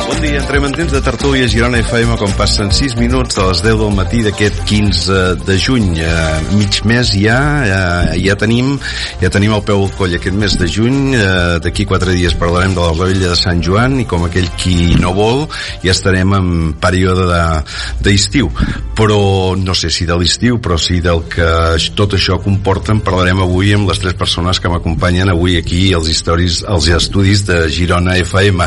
Bon dia, entrem en temps de tertúlia a Girona FM quan passen 6 minuts de les 10 del matí d'aquest 15 de juny. Mig mes ja tenim al peu del coll aquest mes de juny. D'aquí 4 dies parlarem de la Rebella de Sant Joan i com aquell qui no vol ja estarem en període d'estiu. Però no sé si de l'estiu, però sí del que tot això comporta. En parlarem avui amb les 3 persones que m'acompanyen avui aquí als estudis de Girona FM.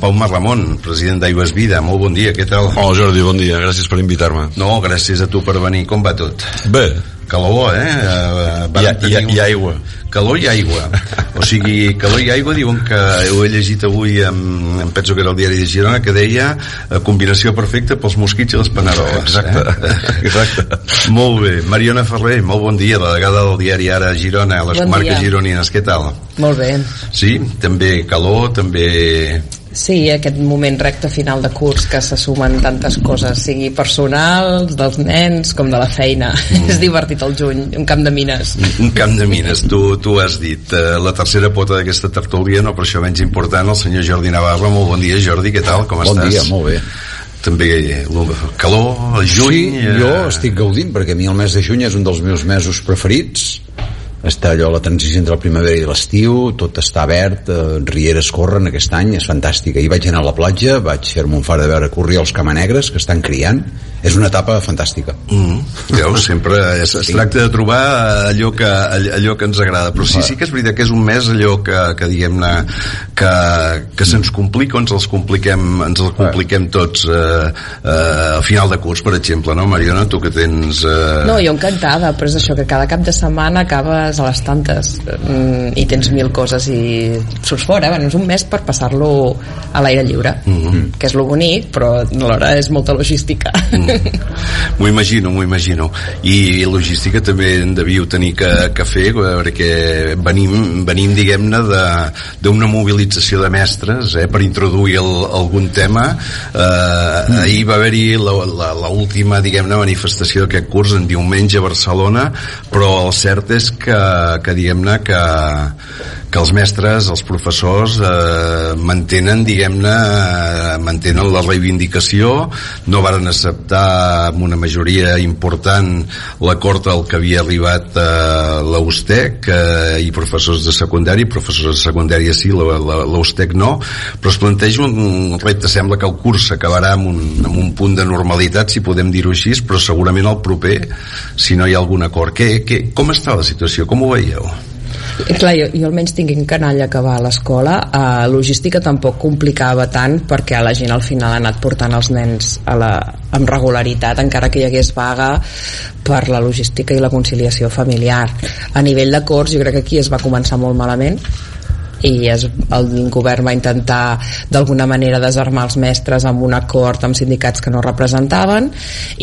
Pau Marramon, president d'Aigües Vida, molt bon dia, què tal? Hola Jordi, bon dia, gràcies per invitar-me. No, gràcies a tu per venir, com va tot? Bé. Calor, I aigua. Calor i aigua. O sigui, calor i aigua, diuen que ho he llegit avui, em penso que era el diari de Girona, que deia combinació perfecta pels mosquits i les paneroles. Exacte. Molt bé. Mariona Ferrer, molt bon dia, delegada del diari Ara a Girona, a les comarques gironines, què tal? Molt bé. Sí, també calor, també... Sí, aquest moment recte final de curs que se sumen tantes coses, sigui personals, dels nens, com de la feina. És divertit el juny, un camp de mines. Un camp de mines, tu has dit. La tercera pota d'aquesta tertúlia, no per això menys important, el senyor Jordi Navarro. Molt bon dia, Jordi, què tal? Com estàs? Bon dia, molt bé. També calor, juny... Sí, jo estic gaudint, perquè a mi el mes de juny és un dels meus mesos preferits. Està allò, la transició entre la primavera i l'estiu, tot està verd, rieres corren aquest any, és fantàstica. Ahir vaig anar a la platja, vaig fer-me un far de veure corrir els camanegres que estan criant. És una etapa fantàstica. Veus, sempre es tracta de trobar allò que ens agrada, però sí que és veritat que és un mes allò que diguem-ne que se'ns complica o ens el compliquem tots al final de curs, per exemple, no, Mariona, tu que tens... No, jo encantada, però és això, que cada cap de setmana acabes a les tantes i tens 1000 coses i surts fora. Bueno, és un mes per passar-lo a l'aire lliure, que és lo bonic, però alhora és molta logística. M'ho imagino. I logística també en devíeu tenir que fer, perquè venim diguem-ne d'una mobilització de mestres per introduir algun tema. Ahir va haver-hi l'última, diguem-ne, manifestació d'aquest curs en diumenge a Barcelona, però el cert és que diguem-ne que els mestres, els professors mantenen la reivindicació. No varen acceptar amb una majoria important l'acord al que havia arribat la USTEC i professors de secundària sí, la USTEC no, però es planteja un repte. Sembla que el curs s'acabarà amb un punt de normalitat, si podem dir-ho així, però segurament el proper, si no hi ha algun acord. Com està la situació? Com ho veieu? Clar, jo almenys tinguin canall a acabar a l'escola, logística tampoc complicava tant, perquè la gent al final ha anat portant els nens amb regularitat, encara que hi hagués vaga per la logística i la conciliació familiar. A nivell de cors jo crec que aquí es va començar molt malament i el govern va intentar d'alguna manera desarmar els mestres amb un acord amb sindicats que no representaven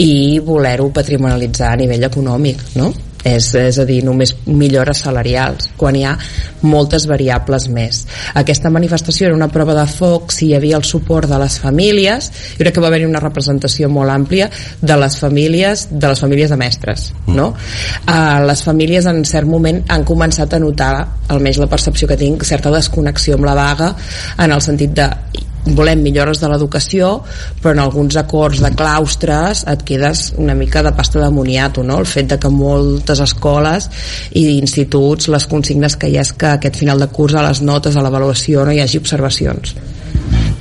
i voler-ho patrimonialitzar a nivell econòmic, no? És a dir, només millores salarials quan hi ha moltes variables més. Aquesta manifestació era una prova de foc si hi havia el suport de les famílies. Jo crec que va haver-hi una representació molt àmplia de les famílies de mestres, no? Les famílies en cert moment han començat a notar, almenys la percepció que tinc, certa desconnexió amb la vaga, en el sentit de volem millores de l'educació, però en alguns acords de claustres et quedes una mica de pasta de moniato, no? El fet de que moltes escoles i instituts, les consignes que hi ha és que aquest final de curs a les notes, a l'avaluació, no hi hagi observacions,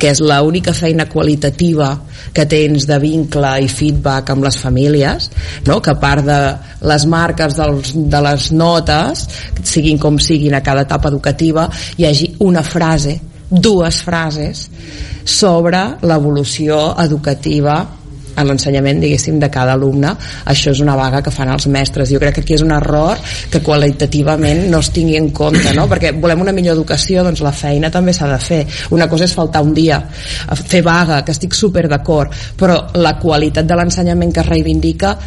que és l'única feina qualitativa que tens de vincle i feedback amb les famílies, no? Que a part de les marques de les notes, siguin com siguin a cada etapa educativa, hi hagi una frase, 2 frases sobre l'evolució educativa en l'ensenyament, diguéssim, de cada alumne. Això és una vaga que fan els mestres. Jo crec que aquí és un error que qualitativament no es tingui en compte, no? Perquè volem una millor educació, doncs la feina també s'ha de fer. Una cosa és faltar un dia, fer vaga, que estic super d'acord, però la qualitat de l'ensenyament que es reivindica,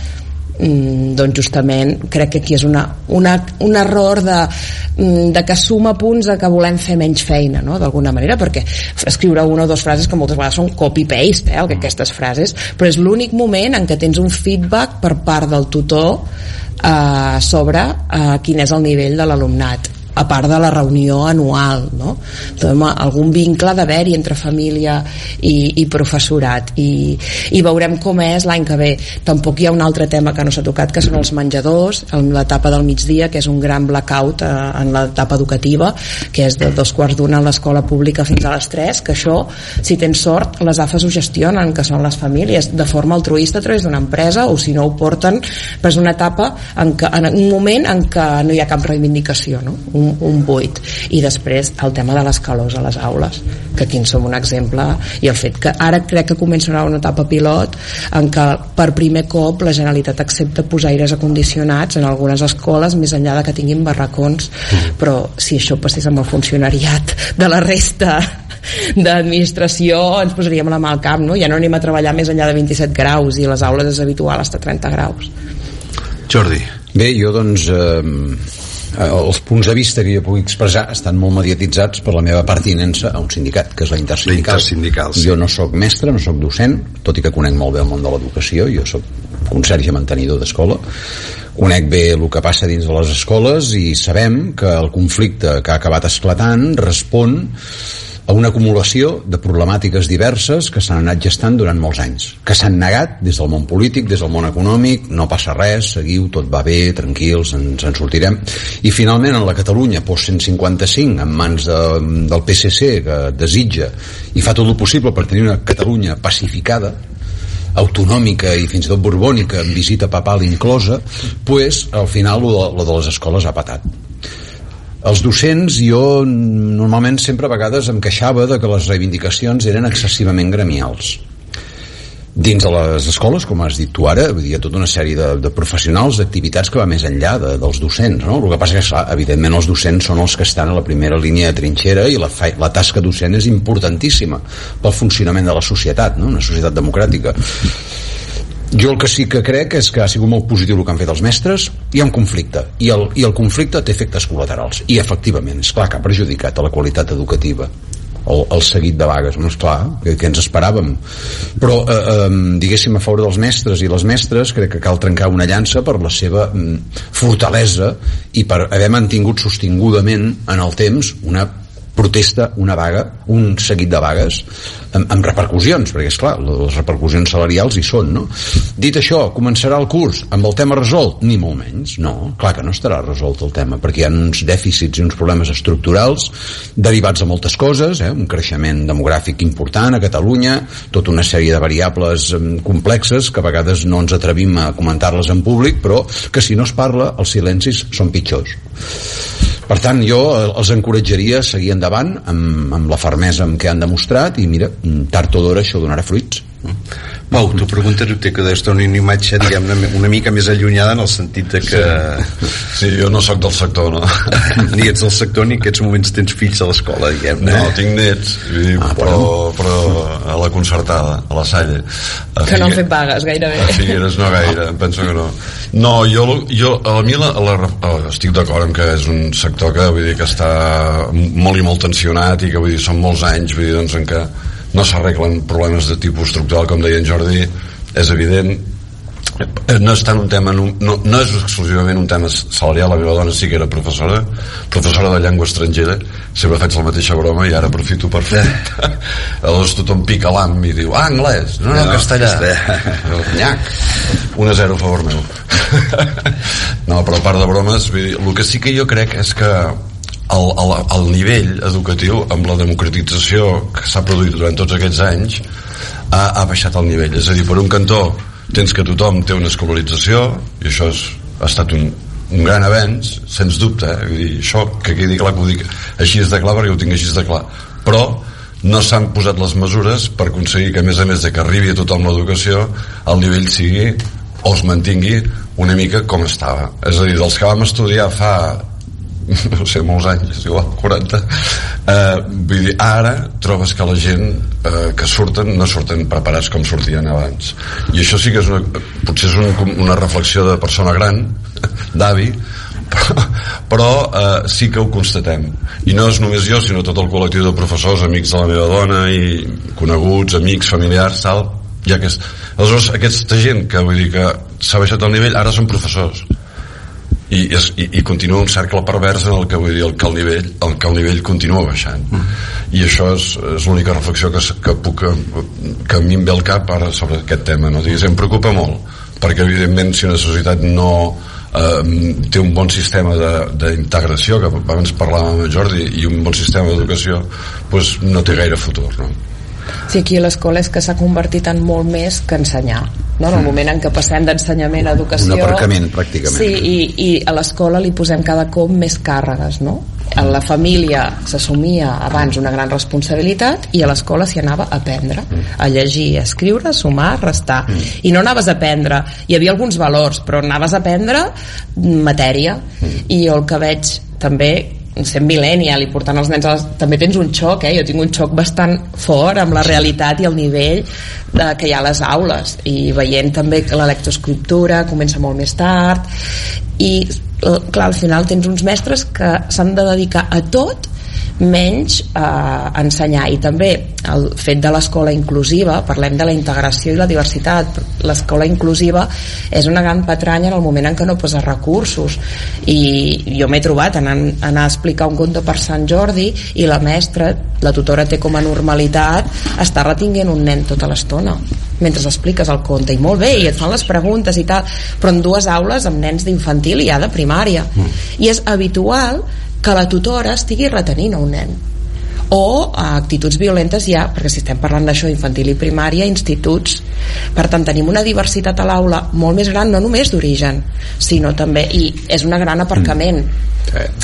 doncs justament crec que aquí és un error de que suma punts a que volem fer menys feina, no? D'alguna manera, perquè escriure 1 o 2 frases que moltes vegades són copy-paste, aquestes frases, però és l'únic moment en què tens un feedback per part del tutor sobre quin és el nivell de l'alumnat. a part de la reunió anual, no? Doncs, algun vincle d'haver-hi entre família i professorat, i veurem com és l'any que ve. Tampoc hi ha un altre tema que no s'ha tocat, que són els menjadors en l'etapa del migdia, que és un gran blackout en l'etapa educativa, que és de 2:15 a l'escola pública fins a les 3, que això, si tens sort, les AFAs ho gestionen, que són les famílies, de forma altruista a través d'una empresa, o si no ho porten, però és una etapa en un moment en què no hi ha cap reivindicació, no? un buit. I després el tema de les calors a les aules, que aquí en som un exemple, i el fet que ara crec que començarà una etapa pilot en què per primer cop la Generalitat accepta posar aires acondicionats en algunes escoles, més enllà de que tinguin barracons. Però si això passés amb el funcionariat de la resta d'administració, ens posaríem la mà al cap, no? Ja no anem a treballar més enllà de 27 graus i les aules és habitual estar 30 graus. Jordi. Bé, jo doncs els punts de vista que jo pugui expressar estan molt mediatitzats per la meva pertinença a un sindicat, que és la Intersindical. Sí. Jo no sóc mestre, no sóc docent, tot i que conec molt bé el món de l'educació. Jo sóc conserge mantenidor d'escola, conec bé el que passa dins de les escoles, i sabem que el conflicte que ha acabat esclatant respon a una acumulació de problemàtiques diverses que s'han anat gestant durant molts anys, que s'han negat des del món polític, des del món econòmic. No passa res, seguiu, tot va bé, tranquils, ens en sortirem. I finalment, en la Catalunya post-155, en mans del PSC, que desitja i fa tot el possible per tenir una Catalunya pacificada, autonòmica i fins i tot borbònica, amb visita papal inclosa, pues al final lo de les escoles ha patat. Els docents, jo normalment sempre a vegades em queixava de que les reivindicacions eren excessivament gremials. Dins de les escoles, com has dit tu ara, hi ha tota una sèrie de professionals, d'activitats que va més enllà dels docents, no? El que passa és que, evidentment, els docents són els que estan a la primera línia de trinxera, i la tasca docent és importantíssima pel funcionament de la societat, no? Una societat democràtica. Jo el que sí que crec és que ha sigut molt positiu el que han fet els mestres. Hi ha un conflicte, i el conflicte té efectes col·laterals, i efectivament, és clar que ha perjudicat a la qualitat educativa el seguit de vagues, no és clar, que ens esperàvem, però diguéssim, a favor dels mestres i les mestres, crec que cal trencar una llança per la seva fortalesa i per haver mantingut sostingudament en el temps una protesta, una vaga, un seguit de vagues amb repercussions, perquè esclar, les repercussions salarials hi són, no? Dit això, començarà el curs amb el tema resolt? Ni molt menys, no, clar que no estarà resolt el tema, perquè hi ha uns dèficits i uns problemes estructurals derivats de moltes coses, un creixement demogràfic important a Catalunya, tota una sèrie de variables complexes que a vegades no ens atrevim a comentar-les en públic, però que si no es parla els silencis són pitjors. Per tant, jo els encoratjaria a seguir endavant amb la fermesa amb què han demostrat, i mira, tard o d'hora això donarà fruits. Pau, tu preguntes que deus tenir una imatge, diguem-ne, una mica més allunyada, en el sentit de que... Sí, jo no sóc del sector, no. Ni ets del sector, ni en aquests moments tens fills a l'escola, diguem-ne. No, tinc nets, però a la concertada, a la Salle. Que no han fet vagues, gairebé. A Figueres no gaire, em penso que no. No, a mi estic d'acord amb que és un sector que, vull dir, que està molt i molt tensionat, i que, vull dir, són molts anys, vull dir, doncs, en què no s'arreglen problemes de tipus estructural, com deia en Jordi, és evident. No és tant un tema, no és exclusivament un tema salarial. La meva dona sí que era professora de llengua estrangera, sempre faig la mateixa broma i ara aprofito per fer. Aleshores tothom pica l'am i diu, anglès, no, castellà. Nyac, 1-0 a favor meu. No, però a part de bromes, el que sí que jo crec és que el nivell educatiu, amb la democratització que s'ha produït durant tots aquests anys, ha baixat el nivell. És a dir, per un cantó tens que tothom té una escolarització, i això ha estat un gran avenç, sens dubte, vull dir, això que quedi clar, que ho dic així de clar perquè ho tinc així de clar, però no s'han posat les mesures per aconseguir que, a més de que arribi a tothom l'educació, el nivell sigui o es mantingui una mica com estava. És a dir, dels que vam estudiar fa no sé, molts anys, igual 40, vull dir, ara trobes que la gent que surten no surten preparats com sortien abans, i això sí que és potser és una reflexió de persona gran, d'avi, però sí que ho constatem, i no és només jo sinó tot el col·lectiu de professors, amics de la meva dona i coneguts, amics, familiars, tal, ja que aleshores aquesta gent que, vull dir, que s'ha baixat el nivell ara són professors. i continua un cercle pervers en el que vull dir el nivell continua baixant i això és l'única reflexió que a mi em ve al cap ara sobre aquest tema, no? Em preocupa molt perquè evidentment si una societat no té un bon sistema d'integració, que abans parlàvem amb Jordi, i un bon sistema d'educació, doncs no té gaire futur, no? Sí, aquí a l'escola és que s'ha convertit en molt més que ensenyar, no? En el moment en què passem d'ensenyament a educació, un aparcament pràcticament, sí, i a l'escola li posem cada cop més càrregues, no? A la família s'assumia abans una gran responsabilitat i a l'escola s'hi anava a aprendre, a llegir, a escriure, a sumar, a restar, i no anaves a aprendre, hi havia alguns valors però anaves a aprendre matèria. I jo el que veig també sent millennial i portant els nens també tens un xoc, jo tinc un xoc bastant fort amb la realitat i el nivell que hi ha a les aules, i veient també que la lectoescriptura comença molt més tard i clar, al final tens uns mestres que s'han de dedicar a tot menys a ensenyar. I també el fet de l'escola inclusiva, parlem de la integració i la diversitat, l'escola inclusiva és una gran patranya en el moment en què no poses recursos, i jo m'he trobat anar a explicar un conte per Sant Jordi i la mestra, la tutora té com a normalitat estar retinguent un nen tota l'estona mentre expliques el conte, i molt bé, i et fan les preguntes i tal, però en dues aules amb nens d'infantil i ja de primària, i és habitual que la tutora estigui retenint a un nen, o actituds violentes ja, perquè si estem parlant d'això, infantil i primària, instituts. Per tant, tenim una diversitat a l'aula molt més gran, no només d'origen, sinó també, i és un gran aparcament,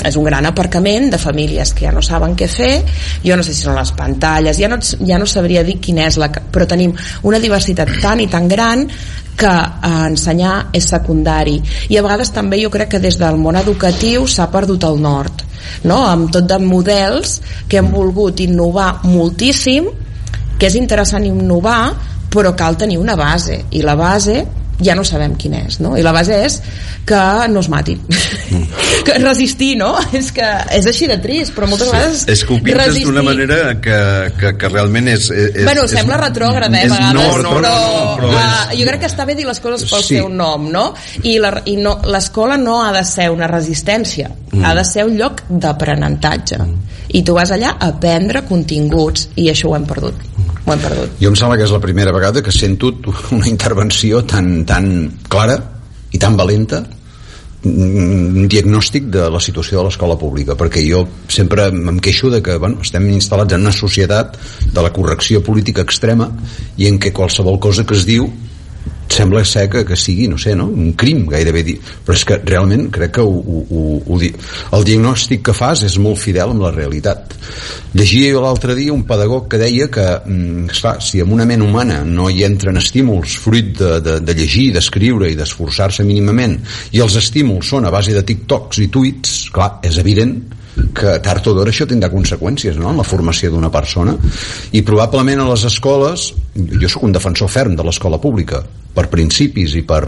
és un gran aparcament de famílies que ja no saben què fer. Jo no sé si són les pantalles, ja no sabria dir quina és però tenim una diversitat tan i tan gran que ensenyar és secundari, i a vegades també jo crec que des del món educatiu s'ha perdut el nord, no? Amb tot de models que hem volgut innovar moltíssim, que és interessant innovar, però cal tenir una base, i la base ja no sabem quina és, no? I la base és que no es matin, que resistir, no? És que és així de trist, però moltes vegades és que ho pintes d'una manera que realment és bueno, sembla retrògrad, a vegades, però jo crec que està bé dir les coses pel seu nom, no? I l'escola no ha de ser una resistència, ha de ser un lloc d'aprenentatge, i tu vas allà a aprendre continguts, i això ho hem perdut. Jo em sembla que és la primera vegada que sento una intervenció tan clara i tan valenta, un diagnòstic de la situació de l'escola pública, perquè jo sempre em queixo de que estem instal·lats en una societat de la correcció política extrema, i en què qualsevol cosa que es diu sembla ser que sigui, no sé, no? Un crim gairebé dir, però és que realment crec que el diagnòstic que fas és molt fidel amb la realitat. Llegia jo l'altre dia un pedagog que deia que esclar, si en una ment humana no hi entren estímuls fruit de llegir, d'escriure i d'esforçar-se mínimament, i els estímuls són a base de TikToks i tuits, clar, és evident que tard o d'hora això tindrà conseqüències, no?, en la formació d'una persona. I probablement a les escoles, jo sóc un defensor ferm de l'escola pública per principis i per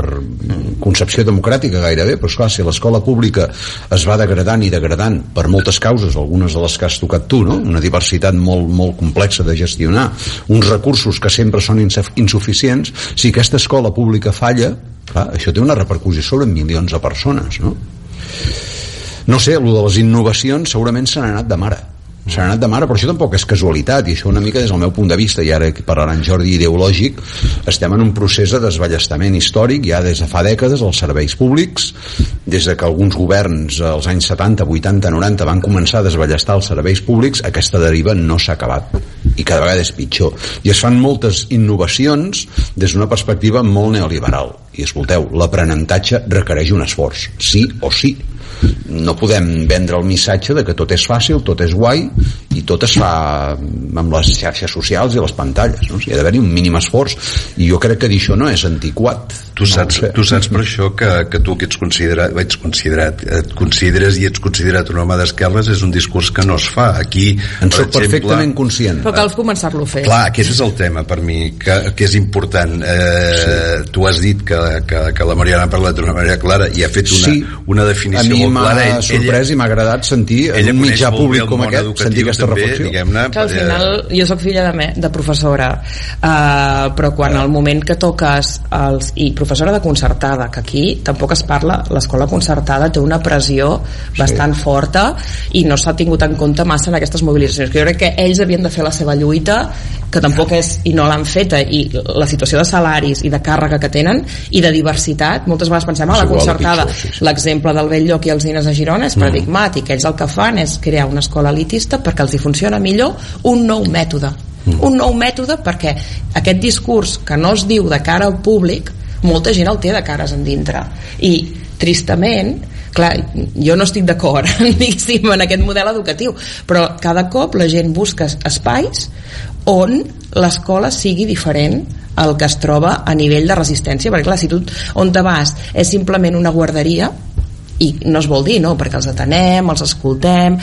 concepció democràtica gairebé, però esclar, si l'escola pública es va degradant i degradant per moltes causes, algunes de les que has tocat tu, no?, una diversitat molt, molt complexa de gestionar, uns recursos que sempre són insuficients, si aquesta escola pública falla, clar, això té una repercussió sobre milions de persones, no? No sé, allò de les innovacions segurament s'han anat de mare, però això tampoc és casualitat, i això una mica des del meu punt de vista, i ara que parlarà en Jordi, ideològic, estem en un procés de desballestament històric ja des de fa dècades als serveis públics, des de que alguns governs als anys 70, 80, 90 van començar a desballestar els serveis públics, aquesta deriva no s'ha acabat i cada vegada és pitjor, i es fan moltes innovacions des d'una perspectiva molt neoliberal, i escolteu, l'aprenentatge requereix un esforç, sí o sí. No podem vendre el missatge de que tot és fàcil, tot és guai i tot es fa amb les xarxes socials i les pantalles, no? O sigui, ha d'haver-hi un mínim esforç, i jo crec que dir això no és antiquat. Tu saps per això que tu que et consideres i ets considerat un home d'esquerres, és un discurs que no es fa aquí. En soc perfectament conscient. Però cal començar-lo a fer. Clar, aquest és el tema per mi, que és important. Tu has dit que la Mariana ha parlat d'una manera clara i ha fet una definició mi m'ha sorprès i m'ha agradat sentir en un mitjà públic com aquest, sentir aquesta reflexió. Que al final, jo sóc filla de professora, però quan al moment que toques i professora de concertada, que aquí tampoc es parla, l'escola concertada té una pressió bastant forta i no s'ha tingut en compte massa en aquestes mobilitzacions, que jo crec que ells havien de fer la seva lluita, que tampoc és, i no l'han feta, i la situació de salaris i de càrrega que tenen i de diversitat, moltes vegades pensem a la concertada, l'exemple del Belllloc i els Nines de Girona és paradigmàtic, ells el que fan és crear una escola elitista perquè els hi funciona millor un nou mètode, perquè aquest discurs que no es diu de cara al públic, molta gent el té de cares endintre, i tristament, clar, jo no estic d'acord diguéssim en aquest model educatiu, però cada cop la gent busca espais on l'escola sigui diferent al que es troba a nivell de resistència, perquè clar, si tu on te vas és simplement una guarderia, i no es vol dir, no, perquè els atenem, els escoltem,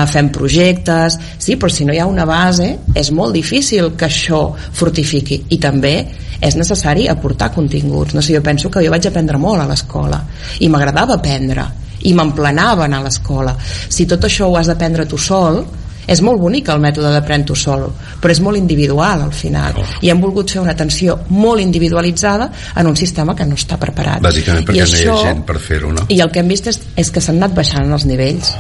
fem projectes, sí, però si no hi ha una base és molt difícil que això fructifiqui, i també és necessari aportar continguts. No sé, jo penso que jo vaig aprendre molt a l'escola i m'agradava aprendre i m'emplenava anar a l'escola. Si tot això ho has d'aprendre tu sol, és molt bonic el mètode d'aprendre tu sol, però és molt individual al final, i hem volgut fer una atenció molt individualitzada en un sistema que no està preparat. Bàsicament perquè no hi ha gent per fer-ho, no? I el que hem vist és que s'han anat baixant els nivells.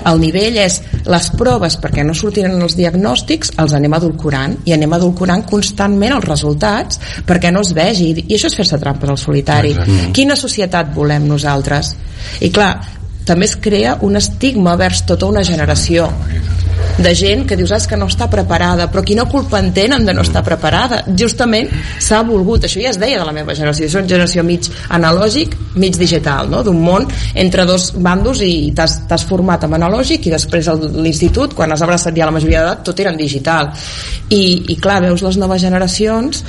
El nivell és les proves, perquè no sortiran els diagnòstics, els anem adulcorant, i anem adulcorant constantment els resultats perquè no es vegi, i això és fer-se trampes al solitari. Quina societat volem nosaltres? I clar, també es crea un estigma vers tota una generació de gent que dius que no està preparada, però quina culpa en tenen de no estar preparada? Justament s'ha volgut, això ja es deia de la meva generació, és una generació mig analògic, mig digital, no? D'un món entre dos bandos, i t'has format amb analògic i després a l'institut, quan has abraçat ja la majoria d'edat, tot era en digital, i clar, veus les noves generacions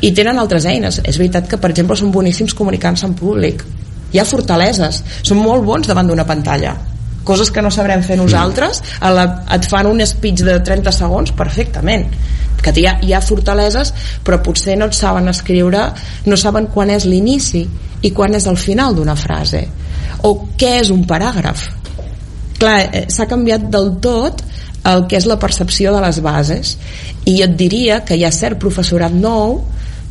i tenen altres eines. És veritat que per exemple són boníssims comunicant-se en públic, hi ha fortaleses, són molt bons davant d'una pantalla, coses que no sabrem fer nosaltres, et fan un speech de 30 segons perfectament, que hi ha fortaleses, però potser no et saben escriure, no saben quan és l'inici i quan és el final d'una frase, o què és un paràgraf. Clar, s'ha canviat del tot el que és la percepció de les bases, i jo et diria que hi ha cert professorat nou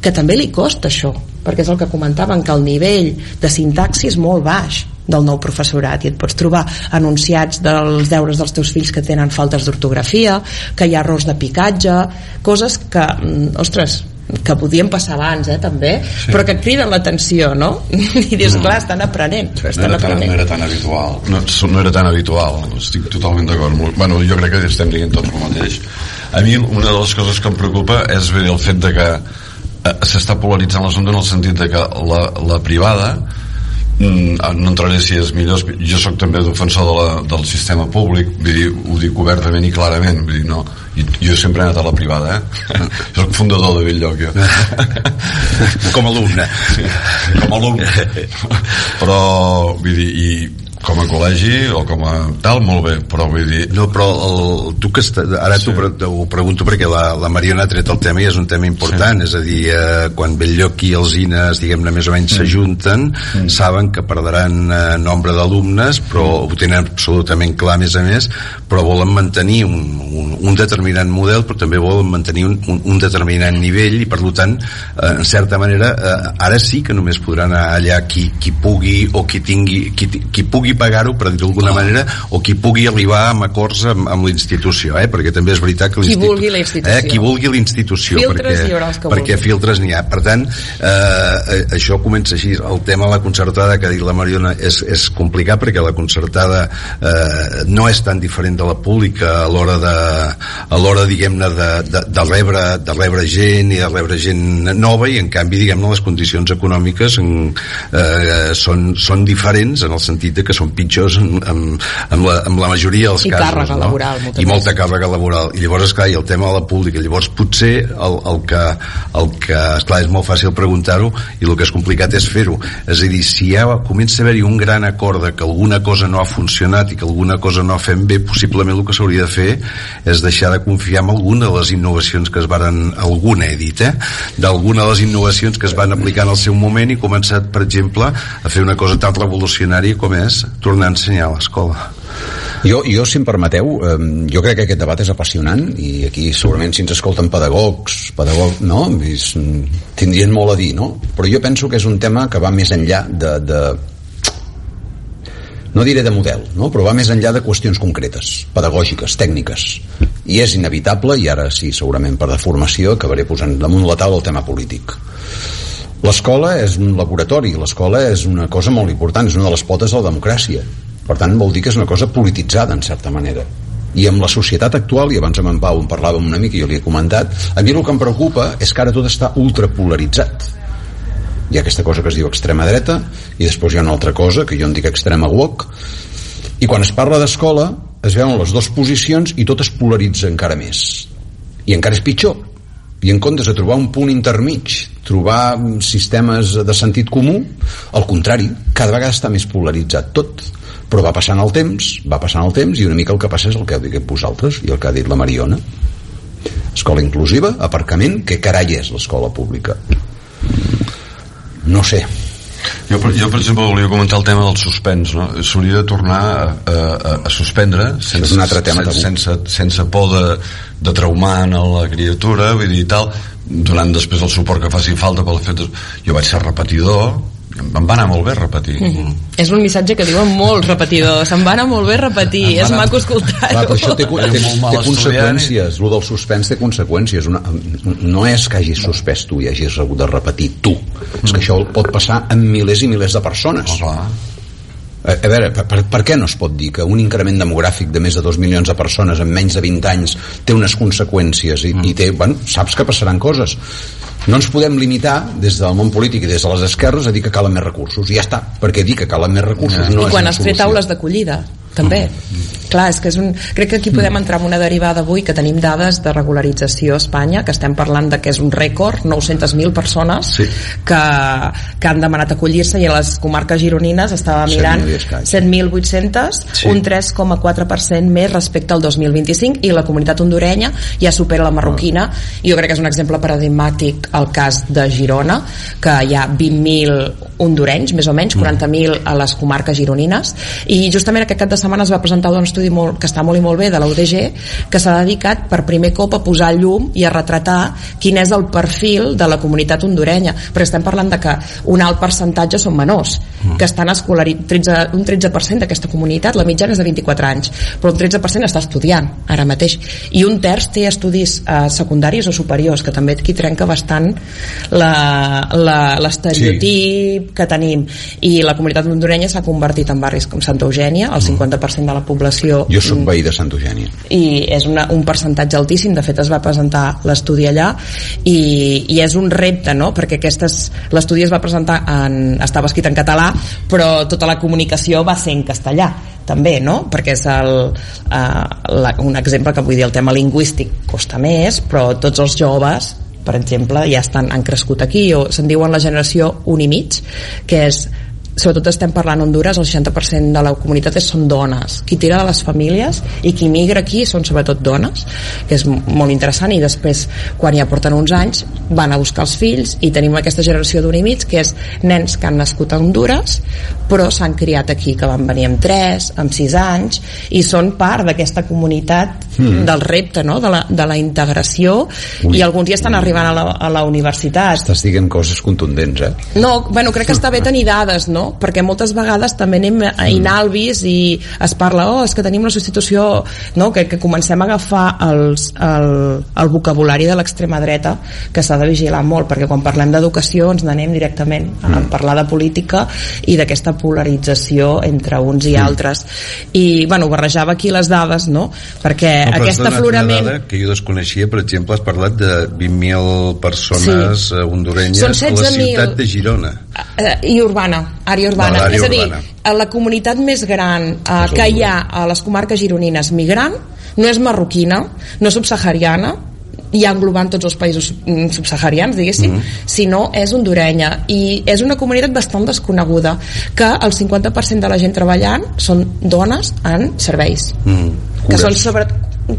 que també li costa això, perquè és el que comentaven, que el nivell de sintaxi és molt baix del nou professorat, i et pots trobar anunciats dels deures dels teus fills que tenen faltes d'ortografia, que hi ha errors de picatge, coses que, ostres, que podien passar abans, també, sí, però que criden l'atenció, no? I dius, clar, estan aprenent. No era tan habitual. No era tan habitual, estic totalment d'acord. Bueno, jo crec que estem dient tots el mateix. A mi una de les coses que em preocupa és bé el fet de que s'està polaritzant l'assumpte en el sentit de que la privada, no entraré si és millor, jo sóc també defensor del sistema públic, vull dir, ho dic obertament i clarament, vull dir, no, jo sempre he anat a la privada, jo soc fundador de Belllloc, jo com a alumne, sí, com a alumne, però vull dir, i com a col·legi o com a tal, molt bé, però vull dir... No, però tu que ara sí, ho pregunto perquè la Mariona ha tret el tema i és un tema important, sí, és a dir, quan Belllloc i els Ines, diguem-ne, més o menys s'ajunten, saben que perdran nombre d'alumnes, però ho tenen absolutament clar, a més, però volen mantenir un determinat model, però també volen mantenir un determinat nivell, i per tant, en certa manera, ara sí que només podrà anar allà qui pugui, o qui pugui pagar-ho, per dir-ho d'alguna manera, o qui pugui arribar a acords amb la institució, perquè també és veritat que qui vulgui la institució, qui vulgui la institució, filtres hi haurà els que perquè filtres n'hi ha. Per tant, això comença així. El tema de la concertada que ha dit la Mariona és complicat, perquè la concertada no és tan diferent de la pública a l'hora diguem-ne de rebre gent i de rebre gent nova, i en canvi, diguem-ne, les condicions econòmiques són diferents, en el sentit de que són pitjors amb la majoria dels casos, càrrega laboral, i molta càrrega laboral, i llavors esclar, i el tema de la pública, llavors potser el que esclar, és molt fàcil preguntar-ho, i el que és complicat és fer-ho, és a dir, si ja comença a haver-hi un gran acord de que alguna cosa no ha funcionat i que alguna cosa no fem bé, possiblement el que s'hauria de fer és deixar de confiar en alguna de les innovacions que es varen, d'alguna de les innovacions que es van aplicar en el seu moment, i començar, per exemple, a fer una cosa tan revolucionària com és tornar a ensenyar a l'escola. Jo, si em permeteu, jo crec que aquest debat és apassionant, i aquí segurament si ens escolten pedagogs, no? Tindrien molt a dir, no? Però jo penso que és un tema que va més enllà no diré de model, no? Però va més enllà de qüestions concretes, pedagògiques, tècniques, i és inevitable, i ara sí, segurament per deformació acabaré posant damunt la taula el tema polític. L'escola és un laboratori, l'escola és una cosa molt important, és una de les potes de la democràcia. Per tant, vol dir que és una cosa polititzada, en certa manera. I amb la societat actual, i abans amb en Pau en parlàvem una mica i jo li he comentat, a mi el que em preocupa és que ara tot està ultrapolaritzat. Hi ha aquesta cosa que es diu extrema dreta, i després hi ha una altra cosa, que jo en dic extrema woke, i quan es parla d'escola es veuen les dues posicions i tot es polaritza encara més. I encara és pitjor. I en comptes de trobar un punt intermig, trobar sistemes de sentit comú, al contrari, cada vegada està més polaritzat tot. Però va passant el temps i una mica el que passa és el que heu dit vosaltres i el que ha dit la Mariona. Escola inclusiva, aparcament, què carai és l'escola pública? No sé. Jo, per exemple, volia comentar el tema del suspens, no? S'hauria de tornar a suspendre és un altre tema sense por de traumar a la criatura, vull dir, tal, donant després el suport que faci falta pel fet jo vaig ser repetidor, em va anar molt bé repetir. És un missatge que diuen molts repetidors, em va anar molt bé repetir, és maco escoltar-ho. Clar, però això té conseqüències, el del suspens té conseqüències. No és que hagis suspès tu i hagis hagut de repetir tu, és que això pot passar amb milers i milers de persones. A veure, per què no es pot dir que un increment demogràfic de més de 2 milions de persones en menys de 20 anys té unes conseqüències i té, bueno, saps que passaran coses? No ens podem limitar des del món polític i des de les esquerres a dir que calen més recursos, i ja està, perquè dir que calen més recursos no és una solució. I quan has fet aules d'acollida també. Clar, és que crec que aquí podem entrar en una derivada avui, que tenim dades de regularització a Espanya, que estem parlant de que és un rècord, 900.000 persones que han demanat acollir-se, i a les comarques gironines estava mirant 7.800, un 3,4% més respecte al 2025, i la comunitat hondurenya ja supera la marroquina, i jo crec que és un exemple paradigmàtic el cas de Girona, que hi ha 20.000 hondurenys, més o menys, 40.000 a les comarques gironines, i justament aquest cap de setmana es va presentar un estudi que està molt i molt bé de la UDG, que s'ha dedicat per primer cop a posar llum i a retratar quin és el perfil de la comunitat hondurenya, perquè estem parlant de que un alt percentatge són menors que estan escolaritzats, un 13% d'aquesta comunitat, la mitjana és de 24 anys, però un 13% està estudiant ara mateix, i un terç té estudis secundaris o superiors, que també aquí trenca bastant l'estereotip que tenim. I la comunitat hondurenya s'ha convertit en barris com Santa Eugènia, el 50% de la població. Jo soc veí de Santa Eugènia. I és un percentatge altíssim, de fet es va presentar l'estudi allà, i és un repte, no? Perquè l'estudi es va presentar estava escrit en català, però tota la comunicació va ser en castellà també, no? Perquè és un exemple que vull dir, el tema lingüístic costa més, però tots els joves, per exemple, ja han crescut aquí, o se'n diuen la generació 1 i mig, que és, sobretot estem parlant a Hondures, el 60% de la comunitat són dones. Qui tira de les famílies i qui migra aquí són sobretot dones, que és molt interessant, i després quan ja porten uns anys van a buscar els fills, i tenim aquesta generació d'1 i mig, que és nens que han nascut a Hondures però s'han criat aquí, que van venir amb 3, amb 6 anys, i són part d'aquesta comunitat del repte, no? de la integració. I alguns ja estan arribant a la universitat. Estàs dient coses contundents, No, bueno, crec que està bé tenir dades, no? Perquè moltes vegades també anem inalvis i es parla, és que tenim una substitució, no? Que comencem a agafar el vocabulari de l'extrema dreta, que s'ha de vigilar molt, perquè quan parlem d'educació ens n'anem directament a parlar de política i d'aquesta polarització entre uns i altres. I, bueno, barrejava aquí les dades, no? Perquè aquest aflorament... Una dada que jo desconeixia, per exemple, has parlat de 20.000 persones hondurenyes a la ciutat de Girona. I urbana, àrea urbana. És a dir, la comunitat més gran que hi ha a les comarques gironines migrant no és marroquina, no és subsahariana, ja englobant tots els països subsaharians, diguéssim, sinó és hondurenya, i és una comunitat bastant desconeguda, que el 50% de la gent treballant són dones en serveis, que són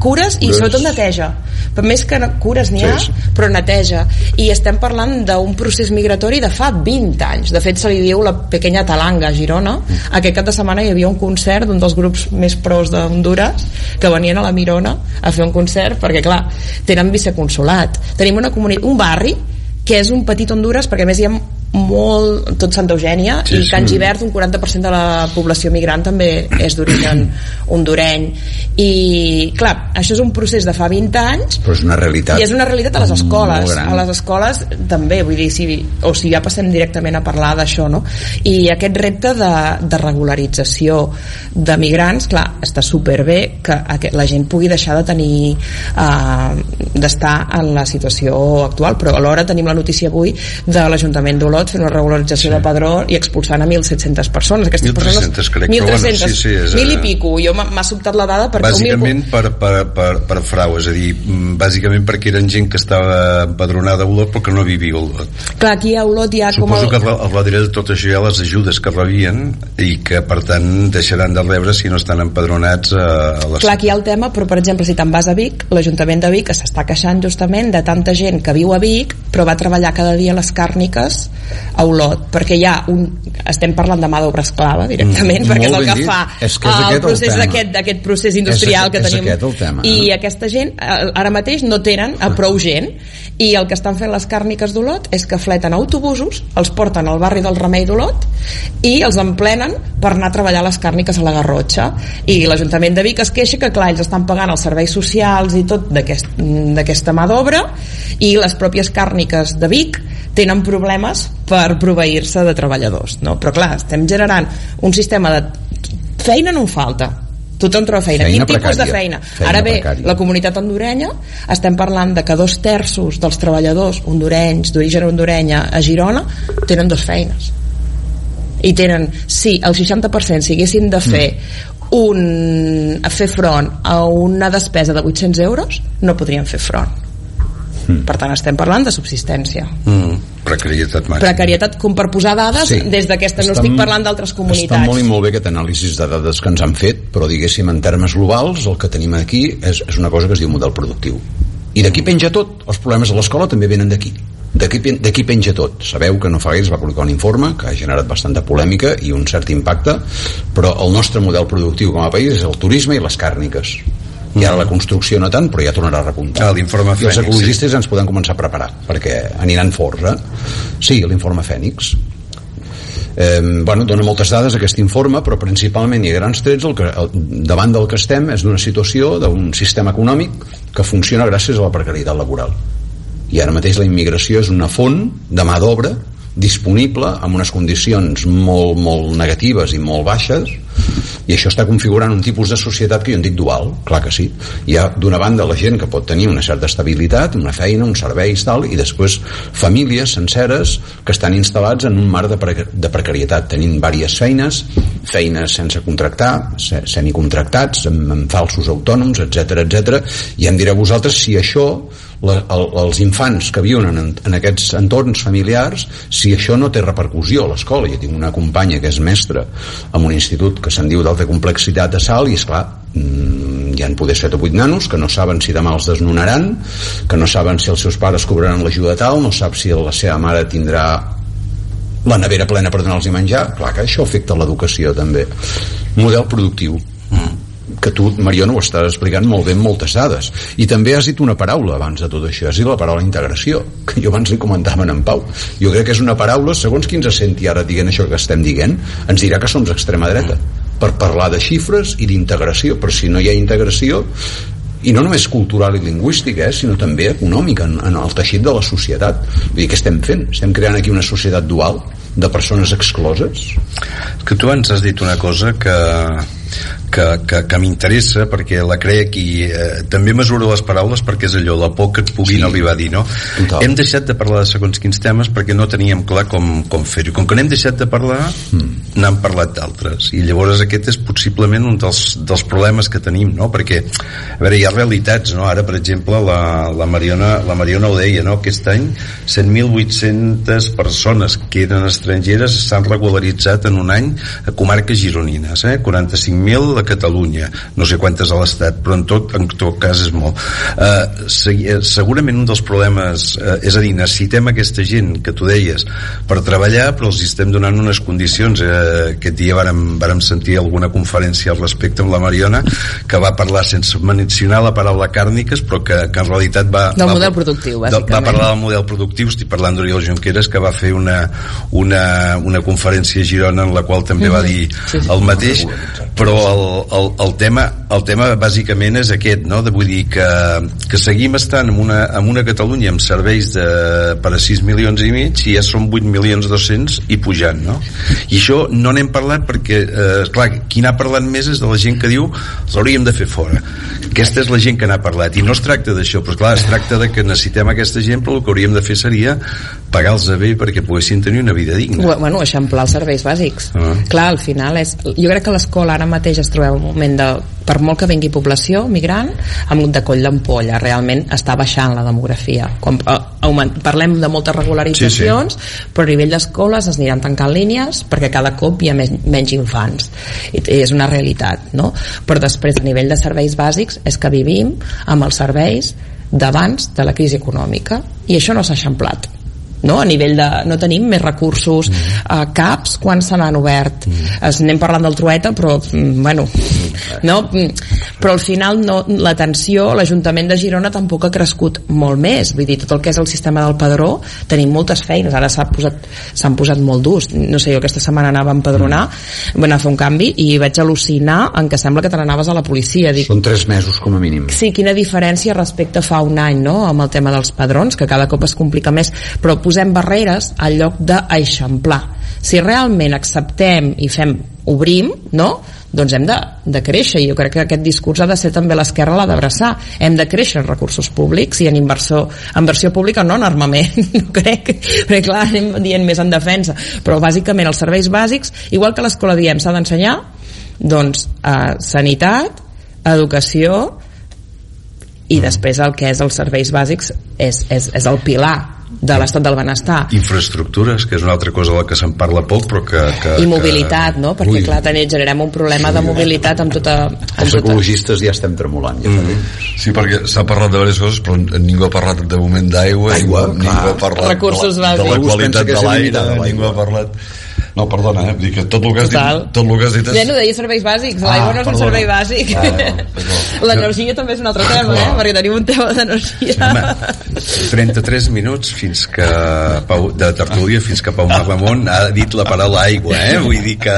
cures i sobretot neteja, però més que cures n'hi ha, però neteja, i estem parlant d'un procés migratori de fa 20 anys. De fet se li diu la pequeña Talanga a Girona. Aquest cap de setmana hi havia un concert d'un dels grups més pros d'Honduras que venien a la Mirona a fer un concert perquè clar, tenen viceconsulat, tenim un barri que és un petit Hondures, perquè a més hi ha tot Santa Eugènia, i Can Givert, un 40% de la població migrant també és d'origen hondureny, i clar, això és un procés de fa 20 anys, però és una realitat, i és una realitat a les escoles també, vull dir, si ja passem directament a parlar d'això, no? I aquest repte de regularització de migrants, clar, està superbé que la gent pugui deixar de tenir d'estar en la situació actual, però alhora tenim la notícia avui de l'Ajuntament d'Olot fent una regularització de padró i expulsant a 1.700 persones. Aquestes 1.300 crec, 1.300, 1.000 i pico. Jo m'ha sobtat la dada perquè bàsicament per frau, és a dir, bàsicament perquè eren gent que estava empadronada a Olot però que no vivia a Olot. Clar, aquí a Olot hi ha suposo que al darrere de tot això hi ha les ajudes que rebien i que per tant deixaran de rebre si no estan empadronats a la Clar, aquí hi ha el tema, però per exemple si te'n vas a Vic, l'Ajuntament de Vic s'està queixant justament de tanta gent que viu a Vic però va treballar cada dia a les càrniques a Olot, perquè hi ha estem parlant de mà d'obra esclava directament, perquè és el que fa el procés d'aquest procés industrial que tenim, i aquesta gent ara mateix no tenen prou gent, i el que estan fent les càrniques d'Olot és que fleten autobusos, els porten al barri del Remei d'Olot i els emplenen per anar a treballar a les càrniques a la Garrotxa, i l'Ajuntament de Vic es queixa que clar, ells estan pagant els serveis socials i tot d'aquesta mà d'obra, i les pròpies càrniques de Vic tenen problemes per proveir-se de treballadors, no? Però clar, estem generant un sistema de feina no en falta, tothom troba feina. Quin tipus de feina? Ara bé, la comunitat hondurenya, estem parlant de que 2/3 dels treballadors hondurenys d'origen hondurenya a Girona tenen 2 feines, i tenen, si el 60% si haguessin de fer front a una despesa de 800 euros no podrien fer front. Per tant estem parlant de subsistència, precarietat màxima, precarietat, com per posar dades des d'aquesta, no estic parlant d'altres comunitats. Està molt i molt bé aquest anàlisi de dades que ens han fet, però diguéssim en termes globals el que tenim aquí és una cosa que es diu model productiu, i d'aquí penja tot. Els problemes a l'escola també venen d'aquí penja tot. Sabeu que no fa gaire es va publicar un informe que ha generat bastanta polèmica i un cert impacte, però el nostre model productiu com a país és el turisme i les càrniques, i ara la construcció no tant, però ja tornarà a repuntar. L'informe Fènix, i els ecologistes ens podem començar a preparar perquè aniran forts, Sí, l'informe Fènix dona moltes dades aquest informe, però principalment i a grans trets davant del que estem és d'una situació d'un sistema econòmic que funciona gràcies a la precarietat laboral, i ara mateix la immigració és una font de mà d'obra disponible amb unes condicions molt, molt negatives i molt baixes, i això està configurant un tipus de societat que jo en dic dual. Clar que sí, hi ha d'una banda la gent que pot tenir una certa estabilitat, una feina, uns serveis tal, i després famílies senceres que estan instal·lats en un marc de precarietat, tenint diverses feines sense contractar, semicontractats, amb falsos autònoms, etc. I em direu vosaltres si això, els infants que viuen en aquests entorns familiars, si això no té repercussió a l'escola. Jo tinc una companya que és mestra en un institut que se'n diu d'alta complexitat a Salt, i esclar, hi han poder 7 o 8 nanos que no saben si demà els desnonaran, que no saben si els seus pares cobraran l'ajuda tal, no sap si la seva mare tindrà la nevera plena per donar-los menjar. Clar que això afecta l'educació també. Model productiu, que tu, Mariona, ho estàs explicant molt bé amb moltes dades, i també has dit una paraula abans de tot això, has dit la paraula integració, que jo abans li comentava en Pau. Jo crec que és una paraula, segons qui ens senti ara dient això que estem dient, ens dirà que som extrema dreta per parlar de xifres i d'integració, però si no hi ha integració, i no només cultural i lingüística, sinó també econòmica en el teixit de la societat. Vull dir, què estem fent? Estem creant aquí una societat dual de persones excloses? Que tu ens has dit una cosa que m'interessa, perquè la crec, i també mesuro les paraules perquè és allò, la por que et puguin arribar a dir, no? Total. Hem deixat de parlar de segons quins temes perquè no teníem clar com fer-ho. Com que n'hem deixat de parlar, n'han parlat d'altres, i llavors aquest és possiblement un dels problemes que tenim, no? Perquè, a veure, hi ha realitats, no? Ara, per exemple, la Mariona ho deia, no? Aquest any 100.800 persones que eren estrangeres s'han regularitzat en un any a comarques gironines, 45.000 a Catalunya, no sé quantes a l'Estat, però en tot cas és molt. Segurament un dels problemes, és a dir, necessitem aquesta gent que tu deies per treballar, però els estem donant unes condicions. Aquest dia vàrem sentir alguna conferència al respecte amb la Mariona, que va parlar sense mencionar la paraula càrniques, però que en realitat del model productiu, bàsicament. Va parlar del model productiu. Estic parlant d'Oriol Junqueras, que va fer una conferència a Girona en la qual també va dir el mateix, però el tema bàsicament és aquest, no? Vull dir que seguim estant en una Catalunya amb serveis per a 6 milions i mig i ja són 8.200.000 i pujant, no? I això no n'hem parlat perquè, clar, qui n'ha parlat més és de la gent que diu els hauríem de fer fora. Aquesta és la gent que n'ha parlat, i no es tracta d'això, però clar, es tracta de que necessitem aquesta gent, però el que hauríem de fer seria pagar-los bé perquè poguessin tenir una vida digna. Bueno, eixamplar els serveis bàsics. Clar, al final jo crec que l'escola ara mateix es troba un moment per molt que vingui població migrant, amb de coll d'ampolla, realment està baixant la demografia. Quan parlem de moltes regularitzacions, però a nivell d'escoles es aniran tancant línies perquè cada cop hi ha menys infants. I és una realitat, no? Però després, a nivell de serveis bàsics, és que vivim amb els serveis d'abans de la crisi econòmica, i això no s'ha eixamplat. No? A nivell de... no tenim més recursos, CAPs, quan se n'han obert, anem parlant del Trueta, però bueno, no? Però al final l'atenció, l'Ajuntament de Girona tampoc ha crescut molt més, vull dir, tot el que és el sistema del padró, tenim moltes feines, ara s'han posat molt durs, no sé, jo aquesta setmana anava a empadronar, a fer un canvi, i vaig al·lucinar en què sembla que te n'anaves a la policia. Són 3 mesos com a mínim. Sí, quina diferència respecte a fa un any, no?, amb el tema dels padrons, que cada cop es complica més, però posem barreres al lloc d'eixamplar. Si realment acceptem i obrim, no?, doncs hem de créixer, i jo crec que aquest discurs ha de ser també l'esquerra l'ha d'abraçar. Hem de créixer en recursos públics i en inversió pública, no en armament, no crec, perquè clar, anem dient més en defensa, però bàsicament els serveis bàsics, igual que a l'escola diem s'ha d'ensenyar, doncs sanitat, educació, i després el que és els serveis bàsics és el pilar de l'estat del benestar. Infraestructures, que és una altra cosa de la que se'n parla poc, però i mobilitat, no? Perquè clar, generem un problema de mobilitat amb tota... Els ecologistes ja estem tremolant. Sí, perquè s'ha parlat de diverses coses, però ningú ha parlat de moment d'aigua, ningú ha parlat recursos de la qualitat de l'aire, ningú ha parlat... No, perdona, vull dir que tot el que has dit és... Ja no deia serveis bàsics, l'aigua no és un servei bàsic. L'energia també és un altre tema, perquè tenim un tema d'energia. 33 minuts fins que de tertúlia fins que Pau Ramon ha dit la paraula aigua, vull dir que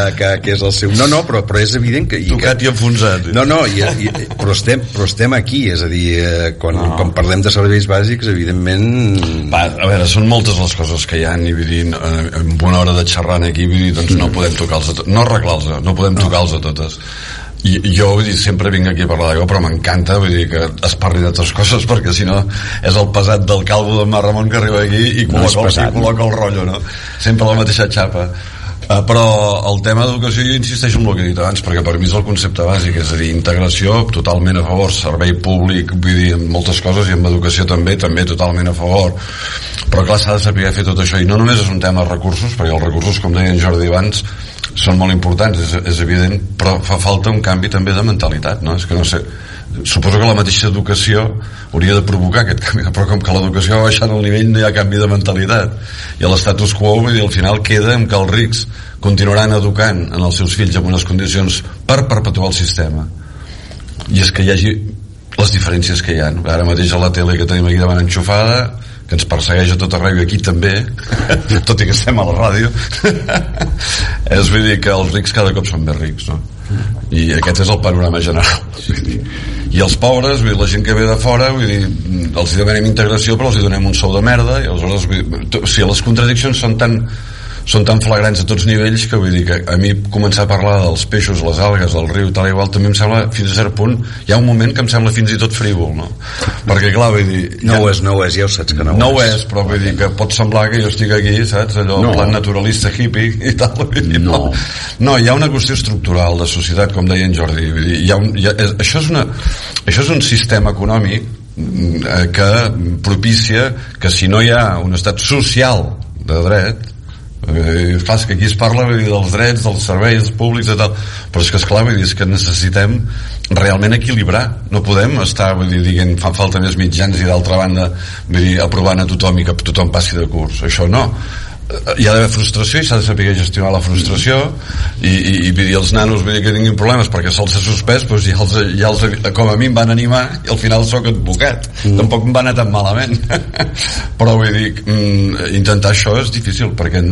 és el seu... No, però és evident que... Tocat i enfonsat. No, però estem aquí, és a dir, quan parlem de serveis bàsics, evidentment... A veure, són moltes les coses que hi ha, i vull dir, en una hora de xerrant aquí, vull dir, doncs no podem tocar-los a totes, no arreglar-los, no podem tocar-los a totes. I jo, vull dir, sempre vinc aquí a parlar d'aigua, però m'encanta, vull dir, que es parli d'altres coses, perquè si no és el pesat del calvo de Mar Ramon que arriba aquí i col·loca el rotllo, no? Sempre la mateixa xapa. Però el tema d'educació, jo insisteixo en el que he dit abans, perquè per mi és el concepte bàsic, és a dir, integració totalment a favor, servei públic, vull dir, en moltes coses, i en educació també totalment a favor, però clar, s'ha de saber fer tot això, i no només és un tema de recursos, perquè els recursos, com deia en Jordi abans, són molt importants, és evident, però fa falta un canvi també de mentalitat, no? És que no sé, suposo que la mateixa educació hauria de provocar aquest canvi, però com que l'educació va baixant el nivell no hi ha canvi de mentalitat, i l'estatus quo, vull dir, al final queda en que els rics continuaran educant en els seus fills en unes condicions per perpetuar el sistema, i és que hi hagi les diferències que hi ha. Ara mateix a la tele que tenim aquí davant enxufada, que ens persegueix a tot arreu, i aquí també, tot i que estem a la ràdio, és, vull dir, que els rics cada cop són més rics, no? I aquest és el panorama general. I els pobres, vull dir, la gent que ve de fora, vull dir, els demanem integració però els donem un sou de merda, i aleshores, si les contradiccions són tan flagrants a tots nivells, que vull dir que a mi començar a parlar dels peixos, les algues, el riu, tal i igual, també em sembla, fins a cert punt, hi ha un moment que em sembla fins i tot frívol, no? Perquè clar, vull dir... No ho és, ja ho saps que no ho és. No ho és, però vull dir que pot semblar que jo estic aquí, saps? Allò, en plan naturalista hippie i tal, vull dir, no, hi ha una qüestió estructural de societat, com deia en Jordi, vull dir, això és un sistema econòmic que propicia que si no hi ha un estat social de dret, Clar, és que aquí es parla dels drets, dels serveis públics i tal, però és que esclar, vull dir, és que necessitem realment equilibrar, no podem estar, vull dir, dient fan falta més mitjans i d'altra banda, vull dir, aprovant a tothom i que tothom passi de curs, això no. Hi ha d'haver frustració i s'ha de saber gestionar la frustració i els nanos, vull dir, que tinguin problemes perquè se'ls ha suspès, doncs ja els, com a mi em van animar i al final sóc advocat, tampoc em va anar tan malament però vull dir intentar això és difícil perquè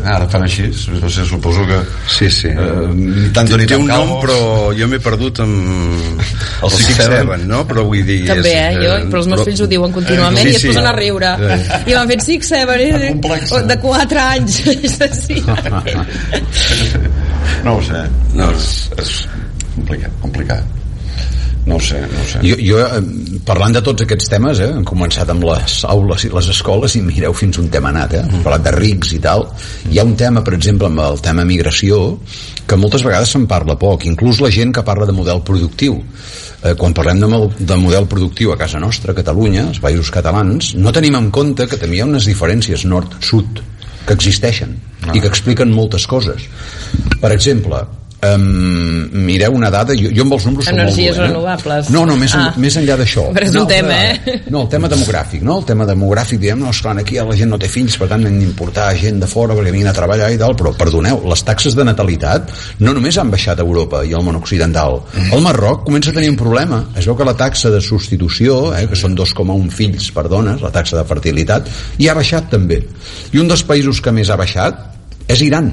ara fan així, no sé, suposo que sí. Té un nom però jo m'he perdut amb el 6-7, no? Però vull dir també, però els meus fills ho diuen contínuament i es posen a riure i m'han fet 6-7 de 4 anys sí. No ho sé, és complicat. No ho sé. Jo parlant de tots aquests temes, hem començat amb les aules i les escoles i mireu fins on hem anat, hem parlat de rics i tal. Hi ha un tema, per exemple, amb el tema migració, que moltes vegades se'n parla poc, inclús la gent que parla de model productiu. Quan parlem de model productiu a casa nostra, a Catalunya, als països catalans, no tenim en compte que també hi ha unes diferències nord-sud que existeixen i que expliquen moltes coses. Per exemple, mireu una dada, jo amb els números som molt energies renovables. No, més enllà d'això. Però és un tema, No, el tema demogràfic, no? El tema demogràfic, diem, no, esclar, aquí la gent no té fills, per tant hem d'importar gent de fora perquè vinguin a treballar i tal, però perdoneu, les taxes de natalitat no només han baixat a Europa i al món occidental. El Marroc comença a tenir un problema. Es veu que la taxa de substitució, que són 2,1 fills per dones, la taxa de fertilitat, i ha baixat també. I un dels països que més ha baixat és Iran.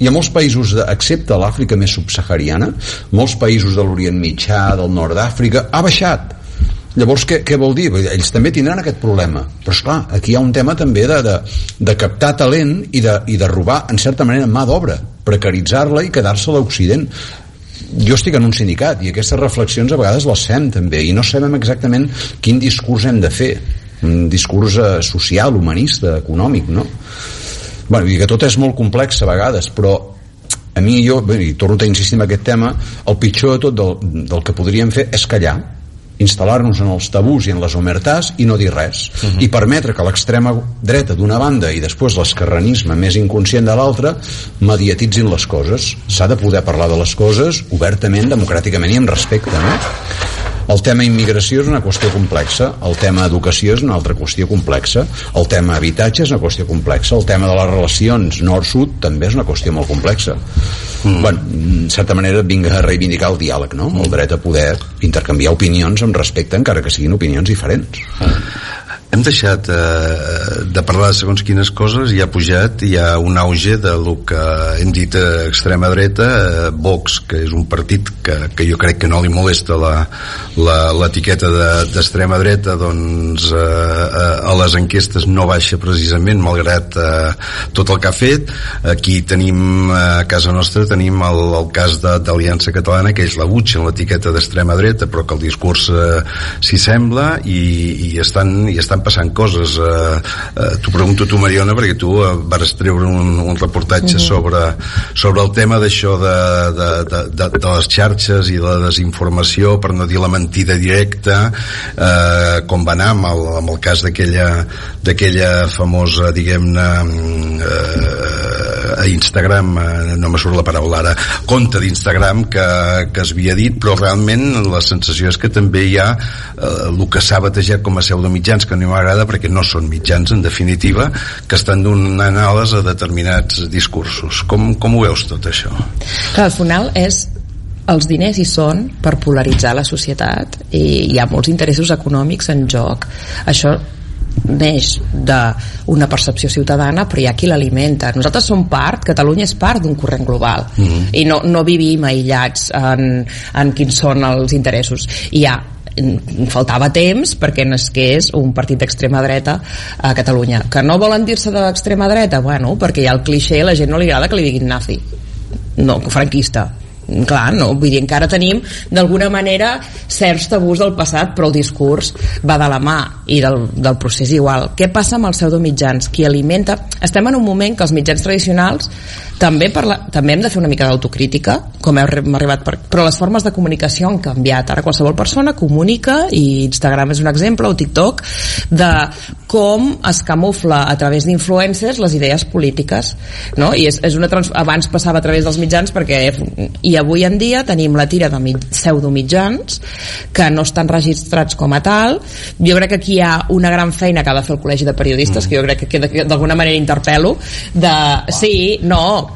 I a molts països, excepte l'Àfrica més subsahariana, molts països de l'Orient Mitjà, del nord d'Àfrica, ha baixat. Llavors, què vol dir? Ells també tindran aquest problema. Però, esclar, aquí hi ha un tema també de captar talent i de robar, en certa manera, mà d'obra, precaritzar-la i quedar-se a l'Occident. Jo estic en un sindicat i aquestes reflexions a vegades les fem també i no sabem exactament quin discurs hem de fer. Un discurs social, humanista, econòmic, no? Bueno, i que tot és molt complex a vegades, però a mi i torno a insistir en aquest tema, el pitjor de tot del que podríem fer és callar, instal·lar-nos en els tabús i en les omertàs i no dir res, i permetre que l'extrema dreta d'una banda i després l'esquerranisme més inconscient de l'altra mediatitzin les coses. S'ha de poder parlar de les coses obertament, democràticament i amb respecte, no? El tema immigració és una qüestió complexa, el tema educació és una altra qüestió complexa, el tema habitatge és una qüestió complexa, el tema de les relacions nord-sud també és una qüestió molt complexa. Bueno, en certa manera vinga a reivindicar el diàleg, no? El dret a poder intercanviar opinions amb respecte, encara que siguin opinions diferents. Hem deixat de parlar de segons quines coses i ha pujat, hi ha un auge de lo que hem dit extrema dreta, Vox, que és un partit que jo crec que no li molesta l'etiqueta d'extrema dreta, doncs a les enquestes no baixa precisament, malgrat tot el que ha fet. Aquí tenim, a casa nostra, tenim el cas d'Aliança Catalana, que és la butxa en l'etiqueta d'extrema dreta, però que el discurs s'hi sembla i estan passant coses. T'ho pregunto tu, Mariona, perquè tu vas treure un reportatge sobre el tema d'això de les xarxes i la desinformació, per no dir la mentida directa, com va anar amb el cas d'aquella famosa, diguem-ne, a Instagram, no me surt la paraula ara, compte d'Instagram que es havia dit, però realment la sensació és que també hi ha el que s'ha batejat com a pseudomitjans, que no m'agrada perquè no són mitjans, en definitiva, que estan donant ales a determinats discursos. Com ho veus tot això? Clar, al final els diners hi són per polaritzar la societat i hi ha molts interessos econòmics en joc. Això neix d'una percepció ciutadana, però hi ha qui l'alimenta. Nosaltres som Catalunya és part d'un corrent global i no vivim aïllats en quins són els interessos. I faltava temps perquè nasqués un partit d'extrema dreta a Catalunya. Que no volen dir-se d'extrema dreta? Bueno, perquè hi ha el clixé, a la gent no li agrada que li diguin nazi, no, franquista, clar, no, vull dir, encara tenim d'alguna manera certs tabús del passat, però el discurs va de la mà, i del procés igual. Què passa amb els pseudomitjans? Qui alimenta... Estem en un moment que els mitjans tradicionals també hem de fer una mica d'autocrítica, com hem arribat però les formes de comunicació han canviat. Ara qualsevol persona comunica, i Instagram és un exemple, o TikTok, de com es camufla a través d'influencers les idees polítiques, no? I abans passava a través dels mitjans, i avui en dia tenim la tira de pseudomitjans que no estan registrats com a tal. Jo crec que aquí hi ha una gran feina que ha de fer el Col·legi de Periodistes, que jo crec que d'alguna manera interpel·lo,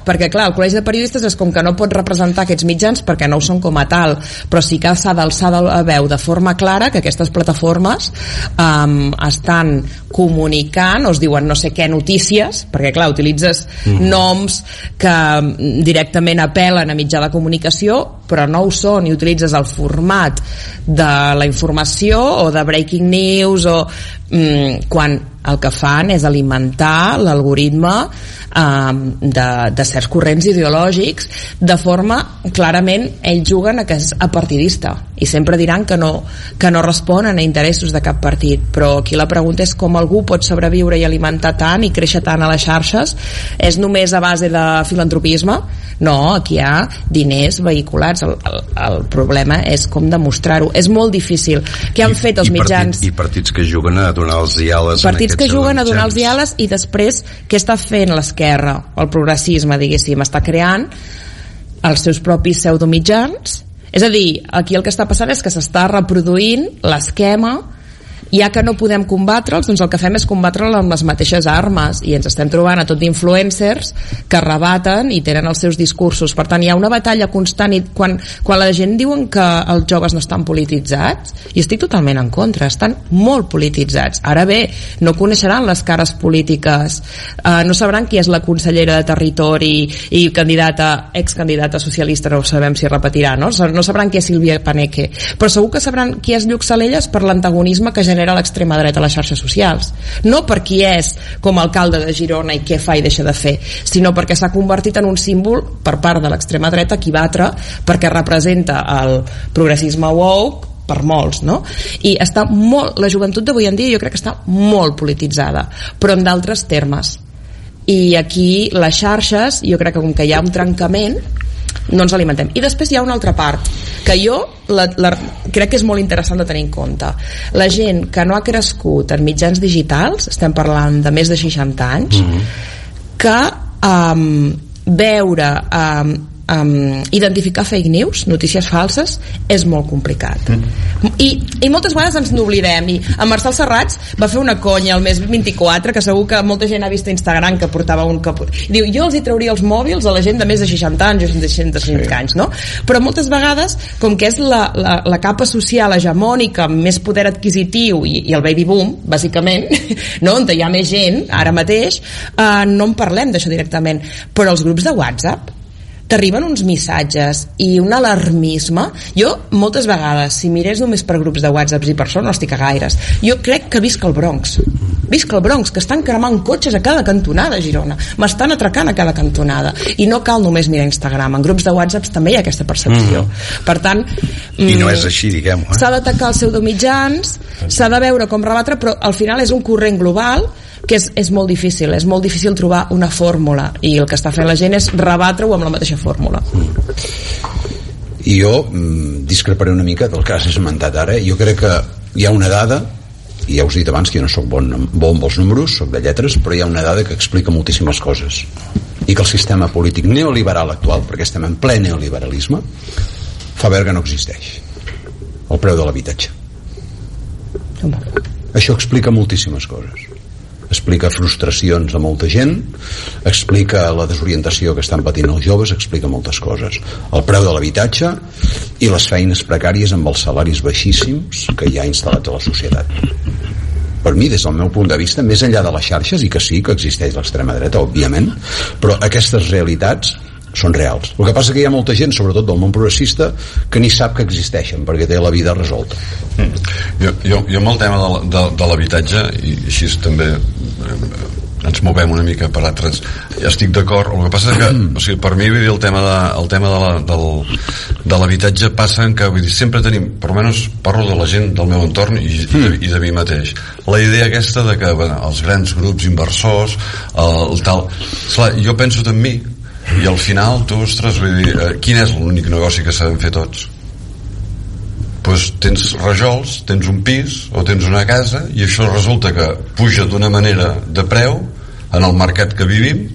perquè clar, el Col·legi de Periodistes és com que no pot representar aquests mitjans perquè no ho són com a tal, però sí que s'ha d'alçar la veu de forma clara que aquestes plataformes estan comunicant, o es diuen no sé què notícies, perquè clar, utilitzes noms que directament apel·len a mitjà de comunicació, però no ho són, i utilitzes el format de la informació o de breaking news, o quan el que fan és alimentar l'algoritme de certs corrents ideològics, de forma clarament ells juguen a que és apartidista, i sempre diran que no responen a interessos de cap partit, però aquí la pregunta és com algú pot sobreviure i alimentar tant i créixer tant a les xarxes. És només a base de filantropisme? No, aquí hi ha diners vehiculats. El problema és com demostrar-ho. És molt difícil. Què han fet els mitjans? I partits que juguen a donar els diàlegs, partits que juguen a donar els diàlegs, i després què està fent l'esquerra, el progressisme, diguéssim? Està creant els seus propis pseudomitjans. És a dir, aquí el que està passant és que s'està reproduint l'esquema. Ja que no podem combatre'ls, doncs el que fem és combatre'ls amb les mateixes armes, i ens estem trobant a tot d'influencers que rebaten i tenen els seus discursos. Per tant, hi ha una batalla constant, i quan la gent diuen que els joves no estan polititzats, i estic totalment en contra, estan molt polititzats. Ara bé, no coneixeran les cares polítiques, no sabran qui és la consellera de Territori i excandidata socialista, no sabem si repetirà, no sabran qui és Sílvia Paneque, però segur que sabran qui és Lluc Salellas per l'antagonisme que genera l'extrema dreta a les xarxes socials, no per qui és com a alcalde de Girona i què fa i deixa de fer, sinó perquè s'ha convertit en un símbol per part de l'extrema dreta qui batre, perquè representa el progressisme woke per molts, no? I està molt, la joventut d'avui en dia jo crec que està molt polititzada, però en d'altres termes, i aquí les xarxes, jo crec que com que hi ha un trencament, no ens alimentem. I després hi ha una altra part que jo crec que és molt interessant de tenir en compte. La gent que no ha crescut en mitjans digitals, estem parlant de més de 60 anys, que veure identificar fake news, notícies falses, és molt complicat. I moltes vegades ens n'oblidem, i en Marcel Serrats va fer una conya al mes 24, que segur que molta gent ha vist a Instagram, que portava diu, jo els hi trauria els mòbils a la gent de més de 60 anys o de 65 anys, no? Però moltes vegades, com que és la capa social hegemònica amb més poder adquisitiu, i el baby boom, bàsicament, no? On hi ha més gent ara mateix, no en parlem d'això directament, però els grups de WhatsApp t'arriben uns missatges i un alarmisme. Jo moltes vegades, si mirés només per grups de WhatsApp, i per això no estic a gaires, jo crec que visc al Bronx, que estan cremant cotxes a cada cantonada a Girona, m'estan atracant a cada cantonada, i no cal només mirar Instagram, en grups de WhatsApp també hi ha aquesta percepció. Per tant, i no és així, diguem-ho, s'ha d'atacar els pseudomitjans, s'ha de veure com rebatre, però al final és un corrent global que és molt difícil trobar una fórmula, i el que està fent la gent és rebatre-ho amb la mateixa fórmula. I jo discreparé una mica del que has esmentat ara. Jo crec que hi ha una dada, i ja us he dit abans que jo no soc bon amb els números, soc de lletres, però hi ha una dada que explica moltíssimes coses, i que el sistema polític neoliberal actual, perquè estem en ple neoliberalisme, fa veure que no existeix: el preu de l'habitatge. Això explica moltíssimes coses. Explica frustracions de molta gent, explica la desorientació que estan patint els joves, explica moltes coses. El preu de l'habitatge i les feines precàries amb els salaris baixíssims que hi ha instal·lats a la societat. Per mi, des del meu punt de vista, més enllà de les xarxes, i que sí que existeix l'extrema dreta, òbviament, però aquestes realitats són reals. El que passa que hi ha molta gent, sobretot del món progressista, que ni sap que existeixen perquè té la vida resolta. Jo amb el tema de l'habitatge, i així també ens movem una mica per altres. Ja estic d'acord, el que passa és que o sigui, per mi, vull dir, el tema de l'habitatge passa en que, vull dir, sempre tenim, per almenys parlo de la gent del meu entorn i de mi mateix, la idea aquesta de que els grans grups inversors el tal, esclar, jo penso en mi i al final tu, ostres, vull dir, quin és l'únic negoci que sabem fer tots? Doncs tens rajols, tens un pis o tens una casa i això resulta que puja d'una manera de preu en el mercat que vivim,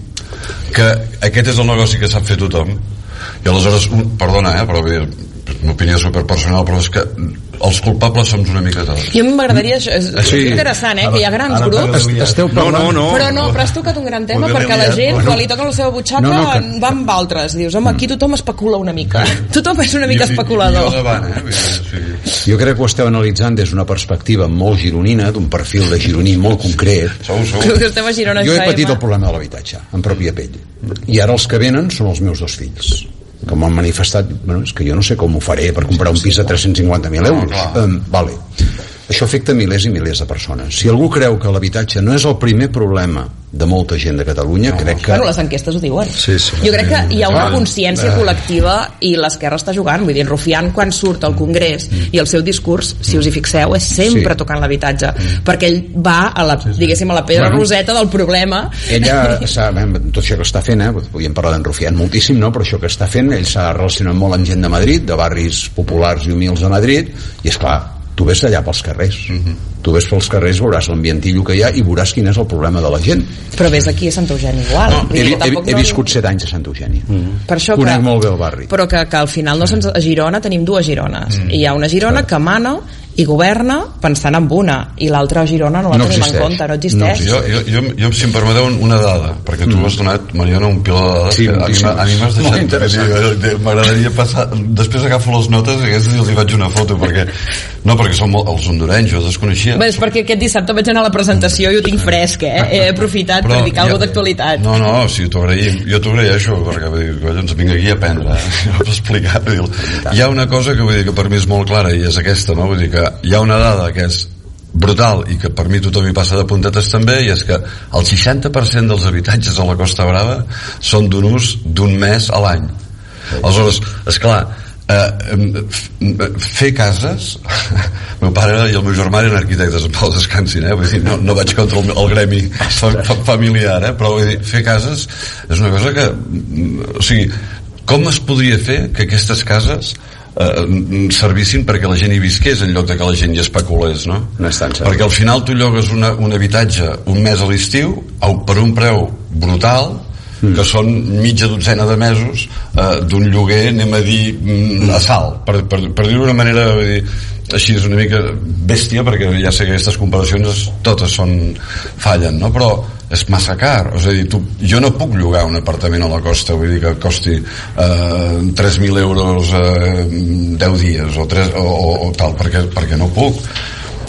que aquest és el negoci que sap fer tothom. I aleshores, perdona, però vull dir, una opinió superpersonal, però és que els culpables som una mica tots. Jo m'agradaria, és interessant, que hi ha grans grups. Però has tocat un gran tema, perquè la gent, quan li toca la seva butxaca, va amb altres. Dius, home, aquí tothom especula una mica. Tothom és una mica especulador. Jo crec que ho esteu analitzant des d'una perspectiva molt gironina, d'un perfil de gironí molt concret. Jo he patit el problema de l'habitatge, en pròpia pell. I ara els que venen són els meus 2 fills, que m'han manifestat, és que jo no sé com ho faré per comprar un pis de 350.000 euros. Vale. Això afecta milers i milers de persones. Si algú creu que l'habitatge no és el primer problema de molta gent de Catalunya, crec que... Bueno, les enquestes ho diuen. Jo crec que hi ha una consciència col·lectiva i l'esquerra està jugant. Vull dir, Rufián, quan surt al Congrés i el seu discurs, si us hi fixeu, és sempre tocant l'habitatge, perquè ell va a la, diguéssim, a la pedra roseta del problema. Ella, tot això que està fent, podríem parlar d'en Rufián moltíssim, no? Però això que està fent, ell s'ha relacionat molt amb gent de Madrid, de barris populars i humils de Madrid, i és clar, tu ves allà pels carrers, tu ves pels carrers, veuràs l'ambientillo que hi ha i veuràs quin és el problema de la gent. Però ves aquí a Sant Eugeni igual. He viscut 7 anys a Sant Eugeni. Per això conec molt bé el barri. Però que al final a Girona tenim 2 Girones. I hi ha una Girona que mana i governa pensant en una, i l'altra Girona no la tenim en compte, no existeix. Jo, si em permeteu una dada, perquè tu has donat, Mariona, un piló de dades que a mi m'has deixat. M'agradaria passar, després agafo les notes i aquestes els hi faig una foto, perquè són els hondurenys, jo els desconeixia. Bé, és perquè aquest dissabte vaig anar a la presentació i ho tinc fresc, he aprofitat per dir alguna d'actualitat. No, sí, jo t'ho agraeixo, perquè ens vinc aquí a aprendre, a explicar. Hi ha una cosa que per mi és molt clara i és aquesta, no? Vull dir que hi ha una dada que és brutal i que per mi tothom hi passa de puntetes també, i és que el 60% dels habitatges a la Costa Brava són d'un ús d'un mes a l'any. Aleshores, esclar, fer cases meu pare i el meu germà eren arquitectes, en pau descansin, vull dir, no vaig contra el gremi familiar, però vull dir, fer cases és una cosa que, o sigui, com es podria fer que aquestes cases servissin perquè la gent hi visqués en lloc de que la gent hi especulés, no? Perquè al final tu llogues un habitatge un mes a l'estiu per un preu brutal, que són mitja dotzena de mesos d'un lloguer, anem a dir, a salt, per dir-ho d'una manera, així és una mica bèstia, perquè ja sé que aquestes comparacions totes fallen, no? Però és massa car, és a dir, jo no puc llogar un apartament a la costa, vull dir que costi 3.000 euros 10 dies o tal, perquè no puc.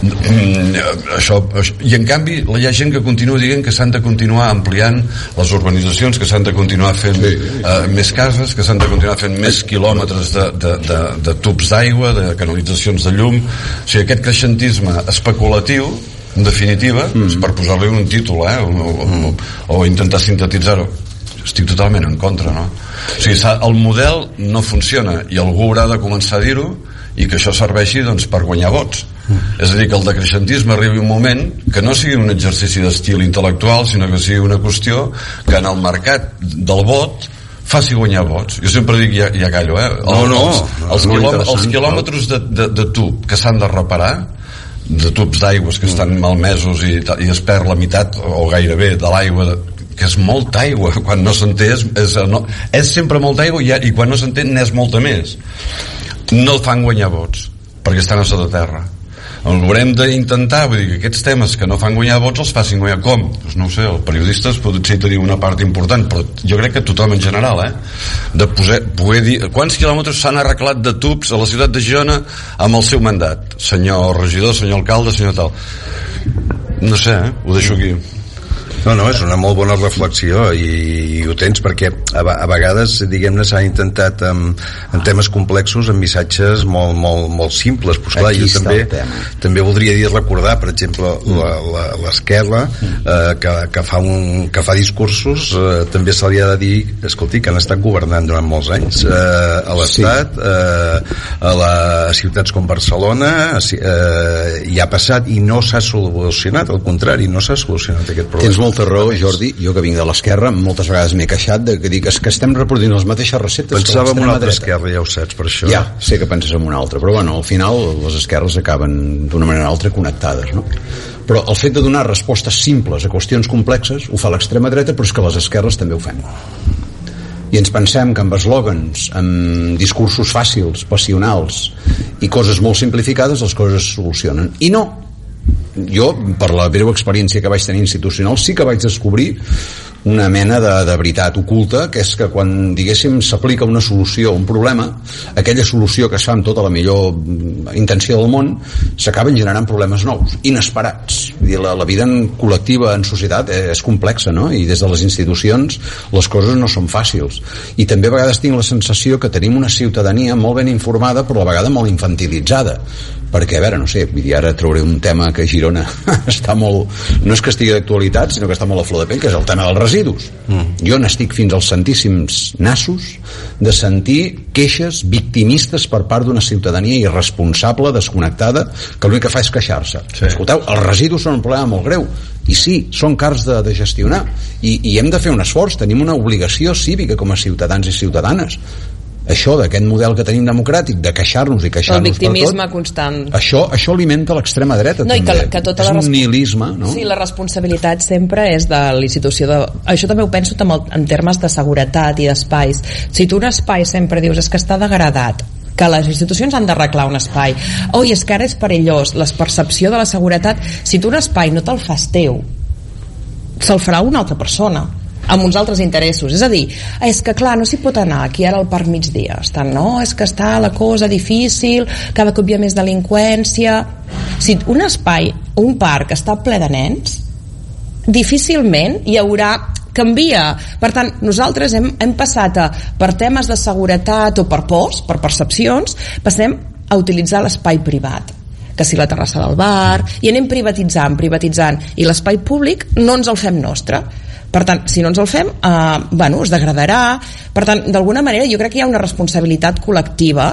I en canvi hi ha gent que continua dient que s'han de continuar ampliant les urbanitzacions, que s'han de continuar fent més cases, que s'han de continuar fent més quilòmetres de tubs d'aigua, de canalitzacions de llum. O sigui, aquest creixentisme especulatiu, en definitiva, per posar-li un títol o intentar sintetitzar-ho, estic totalment en contra, no? O sigui, el model no funciona i algú haurà de començar a dir-ho i que això serveixi per guanyar vots. És a dir, que el decreixentisme arribi un moment que no sigui un exercici d'estil intel·lectual, sinó que sigui una qüestió que en el mercat del vot faci guanyar vots. Jo sempre dic, ja callo, els quilòmetres de tub que s'han de reparar, de tubs d'aigües que estan malmesos i es perd la meitat o gairebé de l'aigua, que és molta aigua, quan no se'n té és sempre molta aigua i quan no se'n té n'és molta més. No fan guanyar vots perquè estan a sota terra. Haurem d'intentar, vull dir, que aquests temes que no fan guanyar vots els facin guanyar. Com? Doncs no ho sé, els periodistes potser hi teniu una part important, però jo crec que tothom en general, de poder dir quants quilòmetres s'han arreglat de tubs a la ciutat de Girona amb el seu mandat, senyor regidor, senyor alcalde, senyor tal. No sé, ho deixo aquí. No, és una molt bona reflexió i ho tens perquè a vegades, diguem-ne, s'ha intentat en temes complexos amb missatges molt simples. Pues clar, jo també voldria recordar, per exemple, l'esquerra que fa discursos, també se li ha de dir, escolti, que han estat governant durant molts anys a l'Estat, a les ciutats com Barcelona, i ha passat i no s'ha solucionat, al contrari, no s'ha solucionat aquest problema. Tens molta raó, Jordi. Jo que vinc de l'esquerra moltes vegades m'he queixat de que dic és que estem reproduint les mateixes receptes. Pensava en una altra esquerra, ja ho saps, per això. Ja, sé que penses en una altra, però bueno, al final les esquerres acaben d'una manera o altra connectades, no? Però el fet de donar respostes simples a qüestions complexes ho fa l'extrema dreta, però és que les esquerres també ho fem. I ens pensem que amb eslògans, amb discursos fàcils, passionals i coses molt simplificades les coses es solucionen. I no. Jo, per la breu experiència que vaig tenir institucional, sí que vaig descobrir una mena de veritat oculta, que és que quan, diguéssim, s'aplica una solució a un problema, aquella solució que es fa amb tota la millor intenció del món, s'acaben generant problemes nous, inesperats. La vida col·lectiva en societat és complexa, no? I des de les institucions les coses no són fàcils. I també a vegades tinc la sensació que tenim una ciutadania molt ben informada, però a la vegada molt infantilitzada. Perquè, a veure, no sé, ara trauré un tema que a Girona està molt... No és que estigui d'actualitat, sinó que està molt a flor de pell, que és el tema dels residus. Jo n'estic fins als santíssims nassos de sentir queixes victimistes per part d'una ciutadania irresponsable, desconnectada, que l'únic que fa és queixar-se. Sí. Escolteu, els residus són un problema molt greu. I sí, són cars de gestionar. I hem de fer un esforç, tenim una obligació cívica com a ciutadans i ciutadanes. Això d'aquest model que tenim democràtic, de queixar-nos i queixar-nos per tot, el victimisme constant, això alimenta l'extrema dreta, no, també. Que tota és un nihilisme, no? Sí, la responsabilitat sempre és de la institució això també ho penso en termes de seguretat i d'espais. Si tu un espai sempre dius és que està degradat, que les institucions han d'arreglar un espai, és que ara és perillós, la percepció de la seguretat, si tu un espai no te'l fas teu, se'l farà una altra persona amb uns altres interessos, és a dir, és que clar, no s'hi pot anar, aquí ara al Parc Migdia és que està la cosa difícil, cada cop hi ha més delinqüència. Si un espai, un parc està ple de nens, difícilment hi haurà canvia. Per tant, nosaltres hem passat per temes de seguretat o per pors, per percepcions, passem a utilitzar l'espai privat, que si la terrassa del bar, i anem privatitzant, i l'espai públic no ens el fem nostre. Per tant, si no ens el fem, es degradarà. Per tant, d'alguna manera jo crec que hi ha una responsabilitat col·lectiva,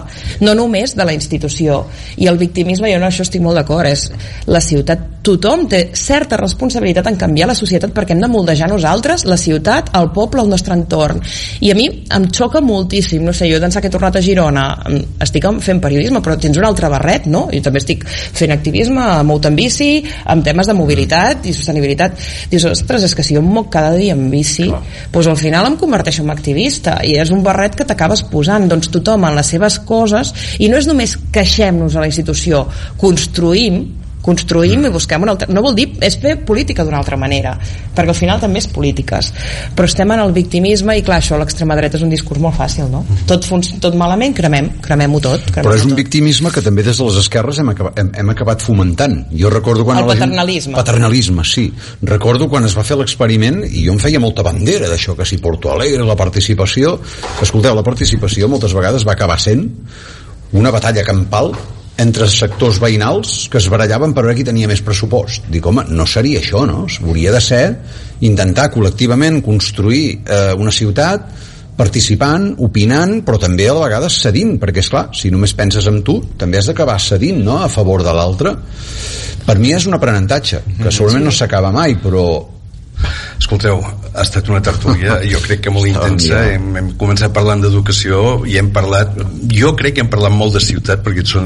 no només de la institució. I el victimisme, jo en això estic molt d'acord, és la ciutat, tothom té certa responsabilitat en canviar la societat, perquè hem de moldejar nosaltres la ciutat, el poble, el nostre entorn. I a mi em xoca moltíssim, no sé, jo d'ençà que he tornat a Girona estic fent periodisme, però tens un altre barret, no? Jo també estic fent activisme, molt en bici, amb temes de mobilitat i sostenibilitat. Dius, ostres, és que si jo em moc cada dia en bici, doncs al final em converteixo en activista, i és un barret que t'acabes posant. Doncs tothom en les seves coses, i no és només queixem-nos a la institució, construïm i busquem una altra... No vol dir, és fer política d'una altra manera, perquè al final també és polítiques, però estem en el victimisme, i clar, això a l'extrema dreta és un discurs molt fàcil, no? Tot malament, cremem-ho tot. Però és un victimisme que també des de les esquerres hem acabat fomentant. Jo recordo quan... El paternalisme. Paternalisme, sí. Recordo quan es va fer l'experiment, i jo em feia molta bandera d'això, que si Porto Alegre, la participació... Escolteu, la participació moltes vegades va acabar sent una batalla campal entre sectors veïnals que es barallaven per veure qui tenia més pressupost. Dic, home, no seria això, no? Hauria de ser intentar col·lectivament construir una ciutat participant, opinant, però també a la vegada cedint, perquè esclar, si només penses en tu, també has d'acabar cedint, no?, a favor de l'altre. Per mi és un aprenentatge que segurament no s'acaba mai, però Escolteu, ha estat una tertúlia jo crec que molt intensa. Hem començat parlant d'educació i hem parlat, jo crec que hem parlat molt de ciutat, perquè són els